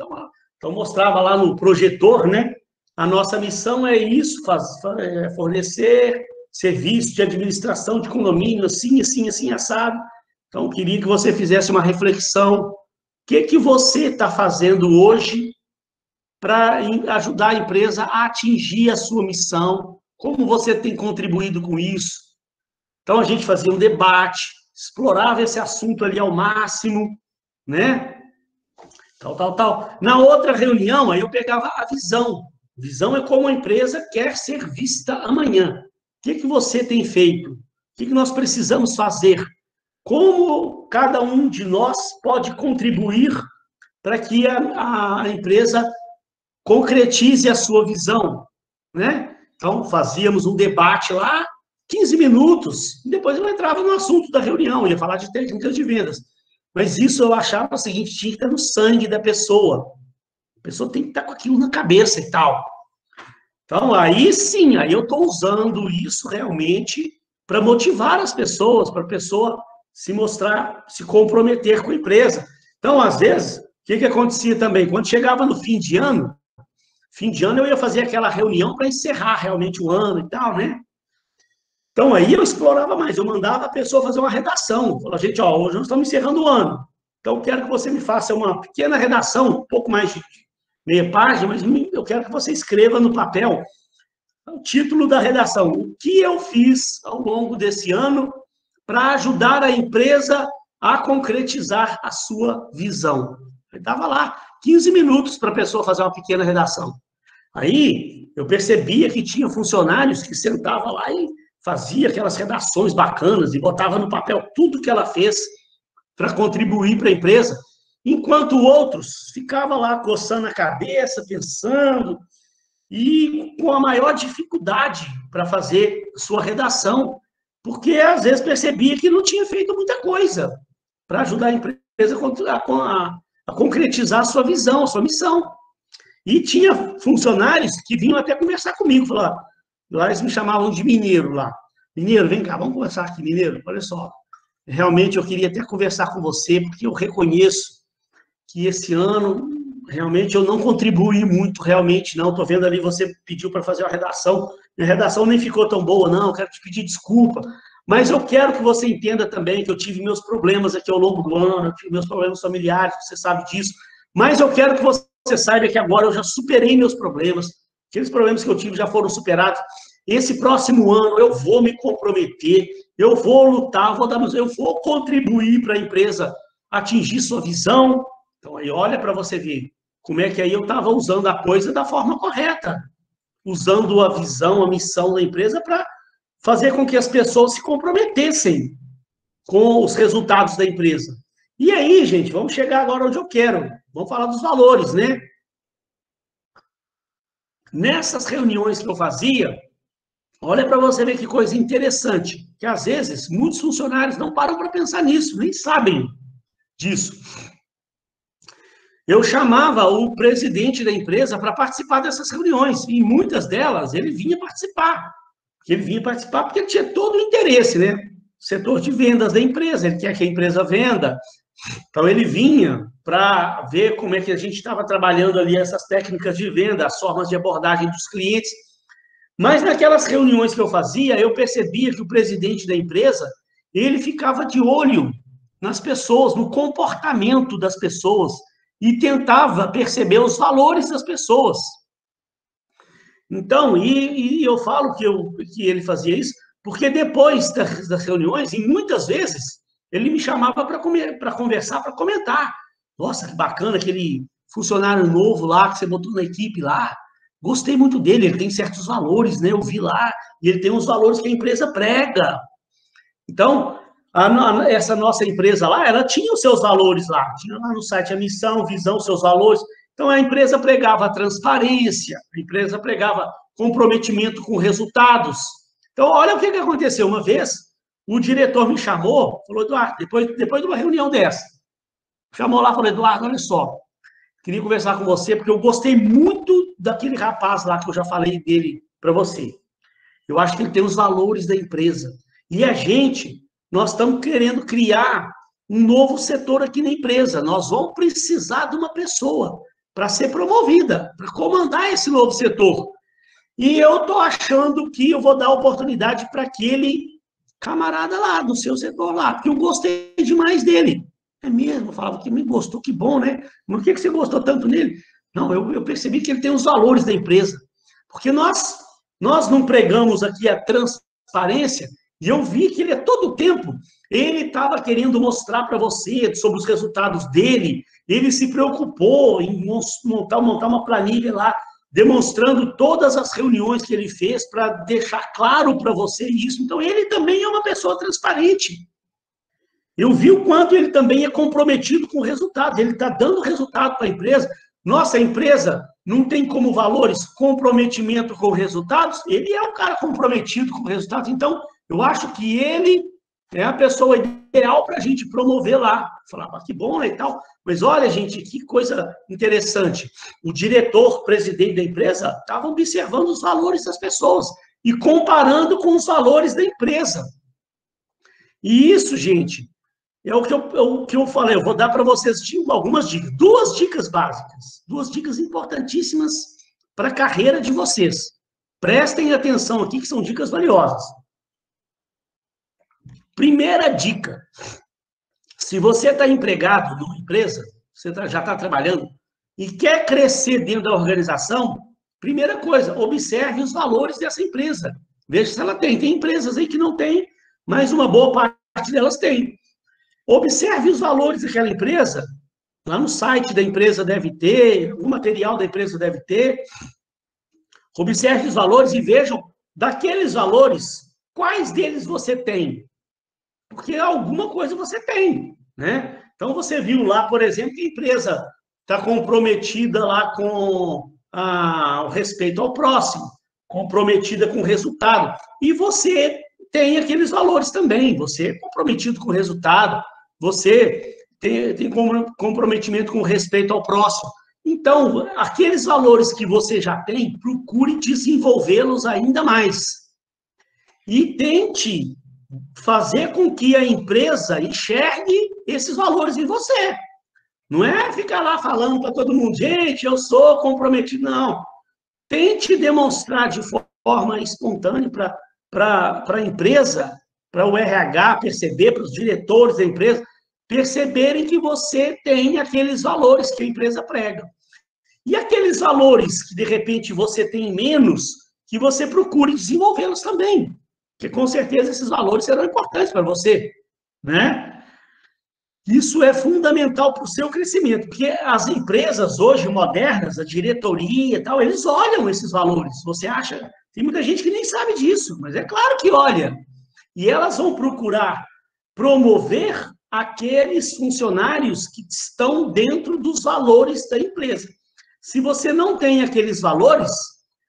Então mostrava lá no projetor, né? A nossa missão é isso, fornecer serviço de administração de condomínio, assim, assim, assim, assado. Então, queria que você fizesse uma reflexão. O que você está fazendo hoje para ajudar a empresa a atingir a sua missão? Como você tem contribuído com isso? Então, a gente fazia um debate, explorava esse assunto ali ao máximo, né? Tal. Na outra reunião, aí eu pegava a visão. Visão é como a empresa quer ser vista amanhã. O que você tem feito? O que nós precisamos fazer? Como cada um de nós pode contribuir para que a empresa concretize a sua visão, né? Então, fazíamos um debate lá, 15 minutos, e depois eu entrava no assunto da reunião, ia falar de técnicas de vendas. Mas isso eu achava o seguinte, tinha que estar no sangue da pessoa. A pessoa tem que estar com aquilo na cabeça e tal. Então, aí sim, aí eu estou usando isso realmente para motivar as pessoas, para a pessoa se mostrar, se comprometer com a empresa. Então, às vezes, o que acontecia também? Quando chegava no fim de ano eu ia fazer aquela reunião para encerrar realmente o ano e tal, né? Então, aí eu explorava mais, eu mandava a pessoa fazer uma redação. Falava, gente, ó, hoje nós estamos encerrando o ano. Então, eu quero que você me faça uma pequena redação, um pouco mais de meia página, mas eu quero que você escreva no papel o título da redação. O que eu fiz ao longo desse ano para ajudar a empresa a concretizar a sua visão. Estava lá, 15 minutos para a pessoa fazer uma pequena redação. Aí, eu percebia que tinha funcionários que sentavam lá e fazia aquelas redações bacanas e botava no papel tudo que ela fez para contribuir para a empresa, enquanto outros ficavam lá coçando a cabeça, pensando, e com a maior dificuldade para fazer sua redação, porque às vezes percebia que não tinha feito muita coisa para ajudar a empresa a concretizar a sua visão, a sua missão. E tinha funcionários que vinham até conversar comigo, falaram, lá eles me chamavam de mineiro lá. Mineiro, vem cá, vamos conversar aqui, mineiro. Olha só, realmente eu queria até conversar com você, porque eu reconheço que esse ano realmente eu não contribuí muito, realmente não. Estou vendo ali, você pediu para fazer uma redação, minha redação nem ficou tão boa, não, eu quero te pedir desculpa. Mas eu quero que você entenda também que eu tive meus problemas aqui ao longo do ano, eu tive meus problemas familiares, você sabe disso. Mas eu quero que você saiba que agora eu já superei meus problemas, aqueles problemas que eu tive já foram superados. Esse próximo ano eu vou me comprometer, eu vou lutar, eu vou contribuir para a empresa atingir sua visão. Então, aí olha para você ver como é que aí eu estava usando a coisa da forma correta, usando a visão, a missão da empresa para fazer com que as pessoas se comprometessem com os resultados da empresa. E aí, gente, vamos chegar agora onde eu quero. Vamos falar dos valores, né? Nessas reuniões que eu fazia, olha para você ver que coisa interessante, que às vezes muitos funcionários não param para pensar nisso, nem sabem disso. Eu chamava o presidente da empresa para participar dessas reuniões, e em muitas delas ele vinha participar. Ele vinha participar porque ele tinha todo o interesse, né? Setor de vendas da empresa, ele quer que a empresa venda. Então, ele vinha para ver como é que a gente estava trabalhando ali essas técnicas de venda, as formas de abordagem dos clientes. Mas naquelas reuniões que eu fazia, eu percebia que o presidente da empresa, ele ficava de olho nas pessoas, no comportamento das pessoas, e tentava perceber os valores das pessoas. Então, e eu falo que ele fazia isso, porque depois das reuniões, e muitas vezes, ele me chamava para conversar, para comentar. Nossa, que bacana aquele funcionário novo lá que você botou na equipe lá. Gostei muito dele, ele tem certos valores, né? Eu vi lá, e ele tem uns valores que a empresa prega. Então, essa nossa empresa lá, ela tinha os seus valores lá, tinha lá no site a missão, visão, seus valores. Então, a empresa pregava transparência, a empresa pregava comprometimento com resultados. Então, olha o que aconteceu. Uma vez, o diretor me chamou, falou, Eduardo, depois de uma reunião dessa, chamou lá e falou, Eduardo, olha só, queria conversar com você, porque eu gostei muito daquele rapaz lá que eu já falei dele para você. Eu acho que ele tem os valores da empresa. E a gente, nós estamos querendo criar um novo setor aqui na empresa. Nós vamos precisar de uma pessoa para ser promovida, para comandar esse novo setor. E eu estou achando que eu vou dar oportunidade para aquele camarada lá, do seu setor lá, porque eu gostei demais dele. É mesmo, eu falava que me gostou, que bom, né? Mas por que você gostou tanto nele? Não, eu percebi que ele tem os valores da empresa. Porque nós não pregamos aqui a transparência, e eu vi que ele, a todo tempo, ele estava querendo mostrar para você sobre os resultados dele, ele se preocupou em montar uma planilha lá, demonstrando todas as reuniões que ele fez para deixar claro para você isso. Então, ele também é uma pessoa transparente. Eu vi o quanto ele também é comprometido com o resultado, ele está dando resultado para a empresa, Nossa empresa não tem como valores comprometimento com resultados? Ele é um cara comprometido com resultados, então eu acho que ele é a pessoa ideal para a gente promover lá. Falar, ah, que bom, né, e tal. Mas olha, gente, que coisa interessante. O diretor, presidente da empresa, estava observando os valores das pessoas e comparando com os valores da empresa. E isso, gente, é o que eu falei. Eu vou dar para vocês algumas dicas. Duas dicas básicas. Duas dicas importantíssimas para a carreira de vocês. Prestem atenção aqui, que são dicas valiosas. Primeira dica. Se você está empregado numa empresa, você já está trabalhando e quer crescer dentro da organização, primeira coisa, observe os valores dessa empresa. Veja se ela tem. Tem empresas aí que não tem, mas uma boa parte delas tem. Observe os valores daquela empresa. Lá no site da empresa deve ter, o material da empresa deve ter. Observe os valores e vejam, daqueles valores, quais deles você tem. Porque alguma coisa você tem, né? Então, você viu lá, por exemplo, que a empresa está comprometida lá com o respeito ao próximo, comprometida com o resultado. E você tem aqueles valores também. Você é comprometido com o resultado, você tem comprometimento com respeito ao próximo. Então, aqueles valores que você já tem, procure desenvolvê-los ainda mais. E tente fazer com que a empresa enxergue esses valores em você. Não é ficar lá falando para todo mundo, gente, eu sou comprometido. Não. Tente demonstrar de forma espontânea para a empresa, para o RH perceber, para os diretores da empresa, perceberem que você tem aqueles valores que a empresa prega. E aqueles valores que, de repente, você tem menos, que você procure desenvolvê-los também. Porque, com certeza, esses valores serão importantes para você, né? Isso é fundamental para o seu crescimento, porque as empresas hoje modernas, a diretoria e tal, eles olham esses valores. Você acha? Tem muita gente que nem sabe disso, mas é claro que olha. E elas vão procurar promover aqueles funcionários que estão dentro dos valores da empresa. Se você não tem aqueles valores,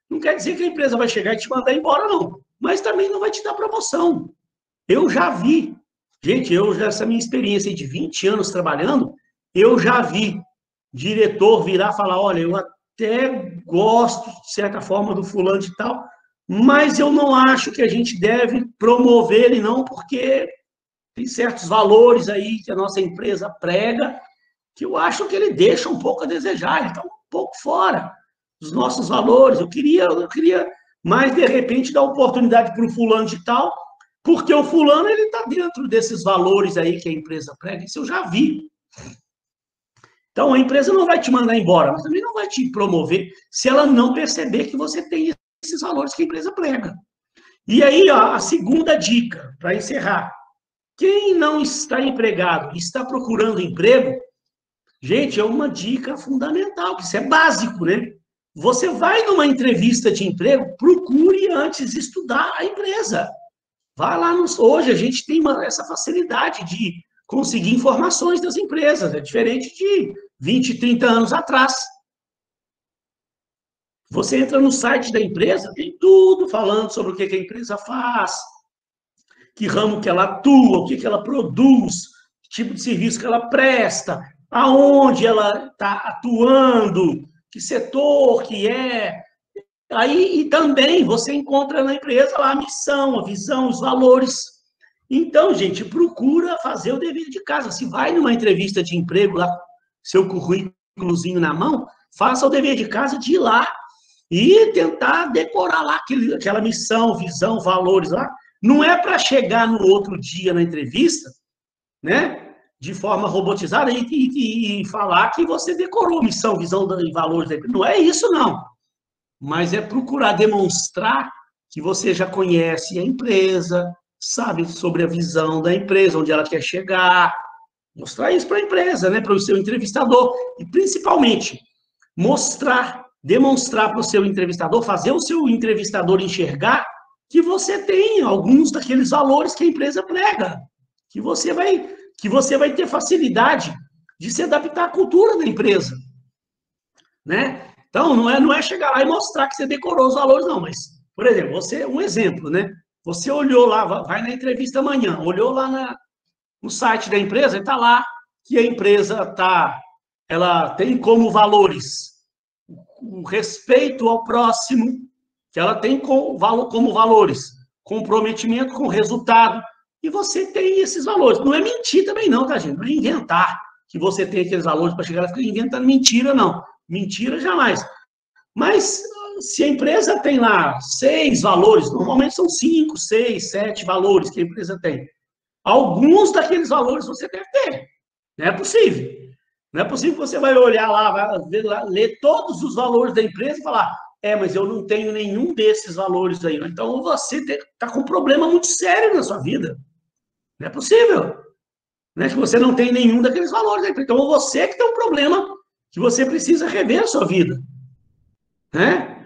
não quer dizer que a empresa vai chegar e te mandar embora, não. Mas também não vai te dar promoção. Eu já vi. Gente, essa minha experiência de 20 anos trabalhando, eu já vi diretor virar e falar, olha, eu até gosto, de certa forma, do fulano de tal, mas eu não acho que a gente deve promover ele, não, porque tem certos valores aí que a nossa empresa prega, que eu acho que ele deixa um pouco a desejar, ele está um pouco fora dos nossos valores. Eu queria mais, de repente, dar oportunidade para o fulano de tal, porque o fulano ele está dentro desses valores aí que a empresa prega. Isso eu já vi. Então, a empresa não vai te mandar embora, mas também não vai te promover se ela não perceber que você tem esses valores que a empresa prega. E aí, ó, a segunda dica, para encerrar. Quem não está empregado e está procurando emprego, gente, é uma dica fundamental, que isso é básico, né? Você vai numa entrevista de emprego, procure antes estudar a empresa. Vai lá hoje a gente tem essa facilidade de conseguir informações das empresas, é diferente de 20, 30 anos atrás. Você entra no site da empresa, tem tudo falando sobre o que a empresa faz, que ramo que ela atua, o que ela produz, que tipo de serviço que ela presta, aonde ela está atuando, que setor que é. Aí, e também você encontra na empresa lá a missão, a visão, os valores. Então, gente, procura fazer o dever de casa. Se vai numa entrevista de emprego lá, seu currículozinho na mão, faça o dever de casa de ir lá e tentar decorar lá aquela missão, visão, valores lá. Não é para chegar no outro dia na entrevista, né, de forma robotizada e falar que você decorou missão, visão e valores da empresa. Não é isso, não. Mas é procurar demonstrar que você já conhece a empresa, sabe sobre a visão da empresa, onde ela quer chegar. Mostrar isso para a empresa, né, para o seu entrevistador. E, principalmente, demonstrar para o seu entrevistador, fazer o seu entrevistador enxergar que você tem alguns daqueles valores que a empresa prega, que você vai ter facilidade de se adaptar à cultura da empresa. né? Então, não é chegar lá e mostrar que você decorou os valores, não, mas, por exemplo, um exemplo, né? Você olhou lá, vai na entrevista amanhã, olhou lá no site da empresa e está lá que a empresa ela tem como valores o respeito ao próximo, que ela tem como valores comprometimento com o resultado, e você tem esses valores. Não é mentir também não, tá, gente? Não é inventar que você tem aqueles valores para chegar lá e ficar inventando mentira, não. Mentira jamais. Mas se a empresa tem lá 6 valores, normalmente são 5, 6, 7 valores que a empresa tem. Alguns daqueles valores você deve ter. Não é possível. Não é possível que você vai olhar lá, ler todos os valores da empresa e falar, mas eu não tenho nenhum desses valores aí. Então você está com um problema muito sério na sua vida. Não é possível. Né? Que você não tem nenhum daqueles valores. Então você que tem um problema que você precisa rever a sua vida. Né?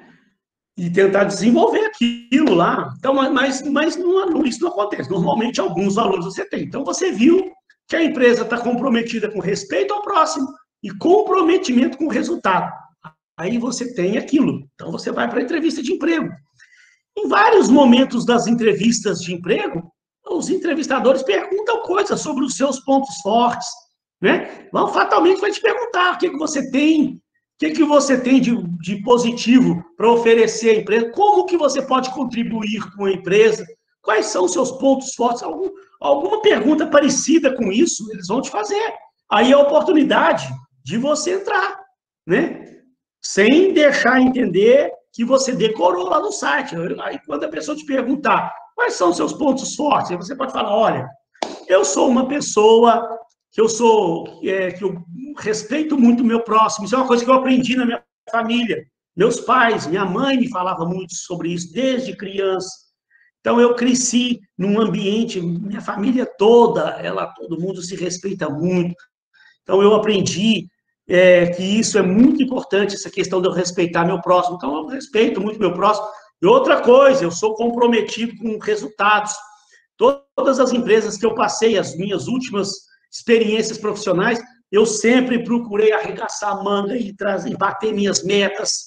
E tentar desenvolver aquilo lá. Então, mas isso não acontece. Normalmente, alguns valores você tem. Então, você viu que a empresa está comprometida com respeito ao próximo e comprometimento com o resultado. Aí você tem aquilo. Então, você vai para a entrevista de emprego. Em vários momentos das entrevistas de emprego, os entrevistadores perguntam coisas sobre os seus pontos fortes. Né? Fatalmente vai te perguntar o que você tem. O que você tem de positivo para oferecer à empresa? Como que você pode contribuir com a empresa? Quais são os seus pontos fortes? Alguma pergunta parecida com isso, eles vão te fazer. Aí é a oportunidade de você entrar, né? Sem deixar entender que você decorou lá no site. Aí quando a pessoa te perguntar quais são os seus pontos fortes, aí você pode falar, olha, eu sou uma pessoa que eu respeito muito o meu próximo. Isso é uma coisa que eu aprendi na minha família. Meus pais, minha mãe me falava muito sobre isso desde criança. Então, eu cresci num ambiente, minha família toda, todo mundo se respeita muito. Então, eu aprendi que isso é muito importante, essa questão de eu respeitar meu próximo. Então, eu respeito muito meu próximo. E outra coisa, eu sou comprometido com resultados. Todas as empresas que eu passei, as minhas últimas experiências profissionais, eu sempre procurei arregaçar a manga e bater minhas metas.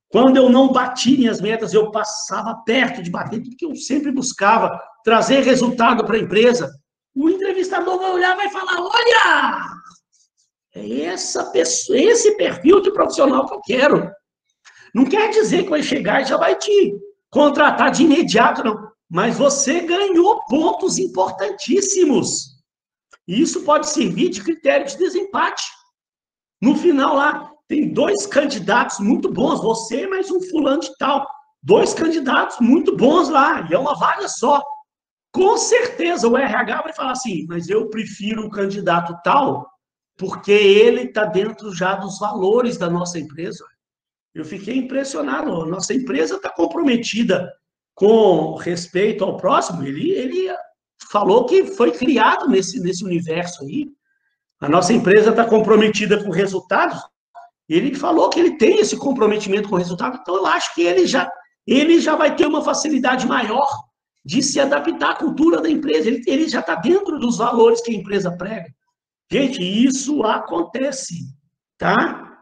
Quando eu não bati minhas metas, eu passava perto de bater, porque eu sempre buscava trazer resultado para a empresa. O entrevistador vai olhar e vai falar, olha, é esse perfil de profissional que eu quero. Não quer dizer que vai chegar e já vai te contratar de imediato, não. Mas você ganhou pontos importantíssimos. E isso pode servir de critério de desempate. No final lá, tem 2 candidatos muito bons, você mais um fulano de tal. 2 candidatos muito bons lá, e é uma vaga só. Com certeza o RH vai falar assim, mas eu prefiro o candidato tal, porque ele está dentro já dos valores da nossa empresa. Eu fiquei impressionado, a nossa empresa está comprometida com respeito ao próximo, ele falou que foi criado nesse universo aí. A nossa empresa está comprometida com resultados. Ele falou que ele tem esse comprometimento com o resultado, então eu acho que ele já vai ter uma facilidade maior de se adaptar à cultura da empresa. Ele já está dentro dos valores que a empresa prega. Gente, isso acontece, tá?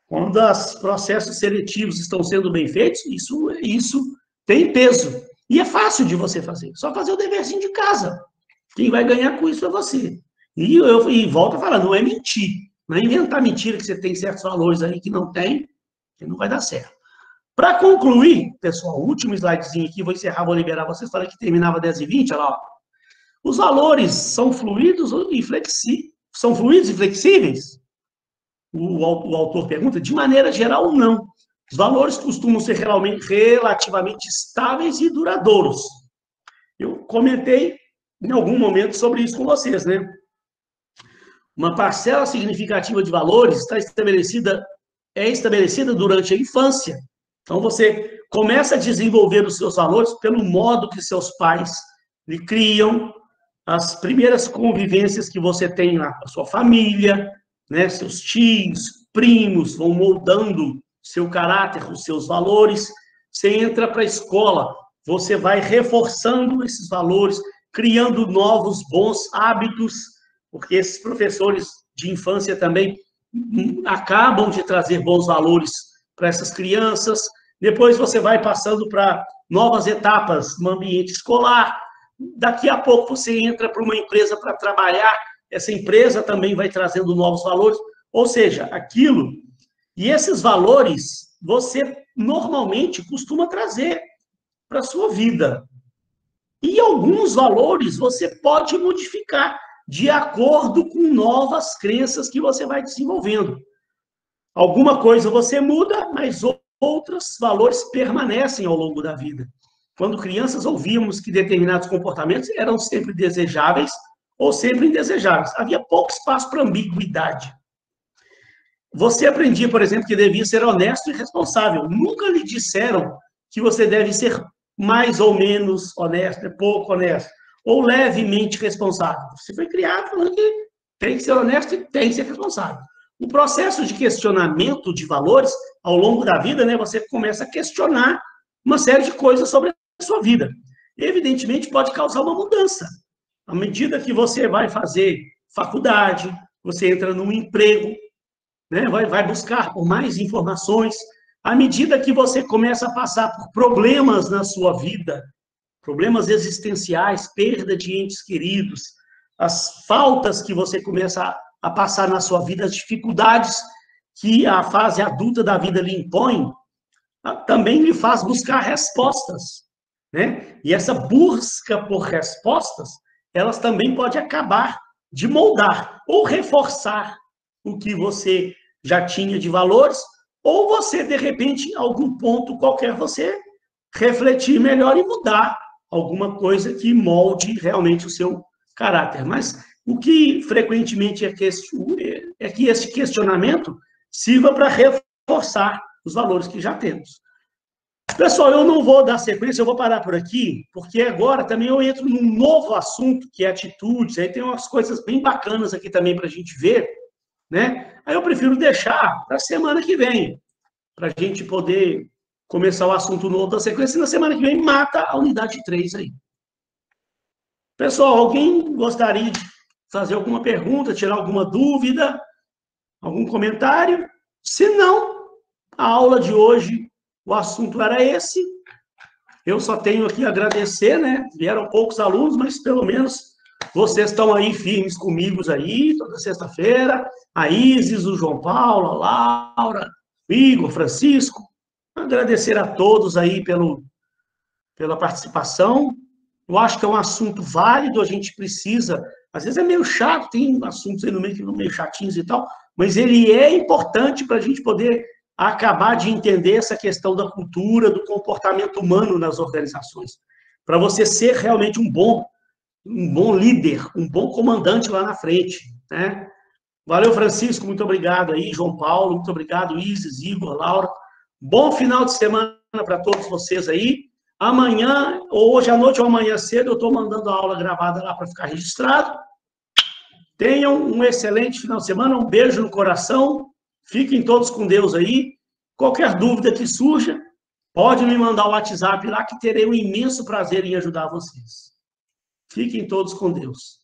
Quando os processos seletivos estão sendo bem feitos, isso tem peso. E é fácil de você fazer. Só fazer o deverzinho de casa. Quem vai ganhar com isso é você. E volto a falar, não é mentir. Não é inventar mentira que você tem certos valores aí que não tem, que não vai dar certo. Para concluir, pessoal, o último slidezinho aqui, vou encerrar, vou liberar vocês. Falei que terminava 10h20, olha lá. Os valores são fluidos e flexíveis? O autor pergunta, de maneira geral, não. Os valores costumam ser relativamente estáveis e duradouros. Eu comentei em algum momento sobre isso com vocês, né? Uma parcela significativa de valores é estabelecida durante a infância. Então, você começa a desenvolver os seus valores pelo modo que seus pais lhe criam, as primeiras convivências que você tem lá com a sua família, né? Seus tios, primos vão moldando seu caráter, os seus valores. Você entra para a escola, você vai reforçando esses valores, criando novos bons hábitos, porque esses professores de infância também acabam de trazer bons valores para essas crianças. Depois você vai passando para novas etapas no ambiente escolar. Daqui a pouco você entra para uma empresa para trabalhar, essa empresa também vai trazendo novos valores. Ou seja, aquilo. E esses valores você normalmente costuma trazer para a sua vida. E alguns valores você pode modificar de acordo com novas crenças que você vai desenvolvendo. Alguma coisa você muda, mas outros valores permanecem ao longo da vida. Quando crianças, ouvíamos que determinados comportamentos eram sempre desejáveis ou sempre indesejáveis. Havia pouco espaço para ambiguidade. Você aprendia, por exemplo, que devia ser honesto e responsável. Nunca lhe disseram que você deve ser mais ou menos honesto, pouco honesto, ou levemente responsável. Você foi criado falando que tem que ser honesto e tem que ser responsável. O processo de questionamento de valores, ao longo da vida, né, você começa a questionar uma série de coisas sobre a sua vida. Evidentemente, pode causar uma mudança. À medida que você vai fazer faculdade, você entra num emprego, né, vai buscar por mais informações, à medida que você começa a passar por problemas na sua vida, problemas existenciais, perda de entes queridos, as faltas que você começa a passar na sua vida, as dificuldades que a fase adulta da vida lhe impõe, também lhe faz buscar respostas, né? E essa busca por respostas, elas também podem acabar de moldar ou reforçar o que você já tinha de valores, ou você, de repente, em algum ponto qualquer, você refletir melhor e mudar alguma coisa que molde realmente o seu caráter. Mas o que frequentemente é que esse questionamento sirva para reforçar os valores que já temos. Pessoal, eu não vou dar sequência, eu vou parar por aqui, porque agora também eu entro num novo assunto, que é atitudes, aí tem umas coisas bem bacanas aqui também para a gente ver, né? Aí eu prefiro deixar para a semana que vem, para a gente poder começar o assunto novo da sequência, e na semana que vem mata a unidade 3 aí. Pessoal, alguém gostaria de fazer alguma pergunta, tirar alguma dúvida, algum comentário? Se não, a aula de hoje, o assunto era esse. Eu só tenho aqui a agradecer, né? Vieram poucos alunos, mas pelo menos vocês estão aí firmes comigo aí, toda sexta-feira. A Isis, o João Paulo, a Laura, o Igor, Francisco. Agradecer a todos aí pela participação. Eu acho que é um assunto válido, a gente precisa... Às vezes é meio chato, tem assuntos aí no meio que são meio chatinhos e tal, mas ele é importante para a gente poder acabar de entender essa questão da cultura, do comportamento humano nas organizações. Para você ser realmente um bom líder, um bom comandante lá na frente, né? Valeu, Francisco, muito obrigado aí, João Paulo, muito obrigado, Isis, Igor, Laura. Bom final de semana para todos vocês aí. Amanhã, ou hoje à noite ou amanhã cedo, eu estou mandando a aula gravada lá para ficar registrado. Tenham um excelente final de semana, um beijo no coração. Fiquem todos com Deus aí. Qualquer dúvida que surja, pode me mandar o WhatsApp lá, que terei um imenso prazer em ajudar vocês. Fiquem todos com Deus.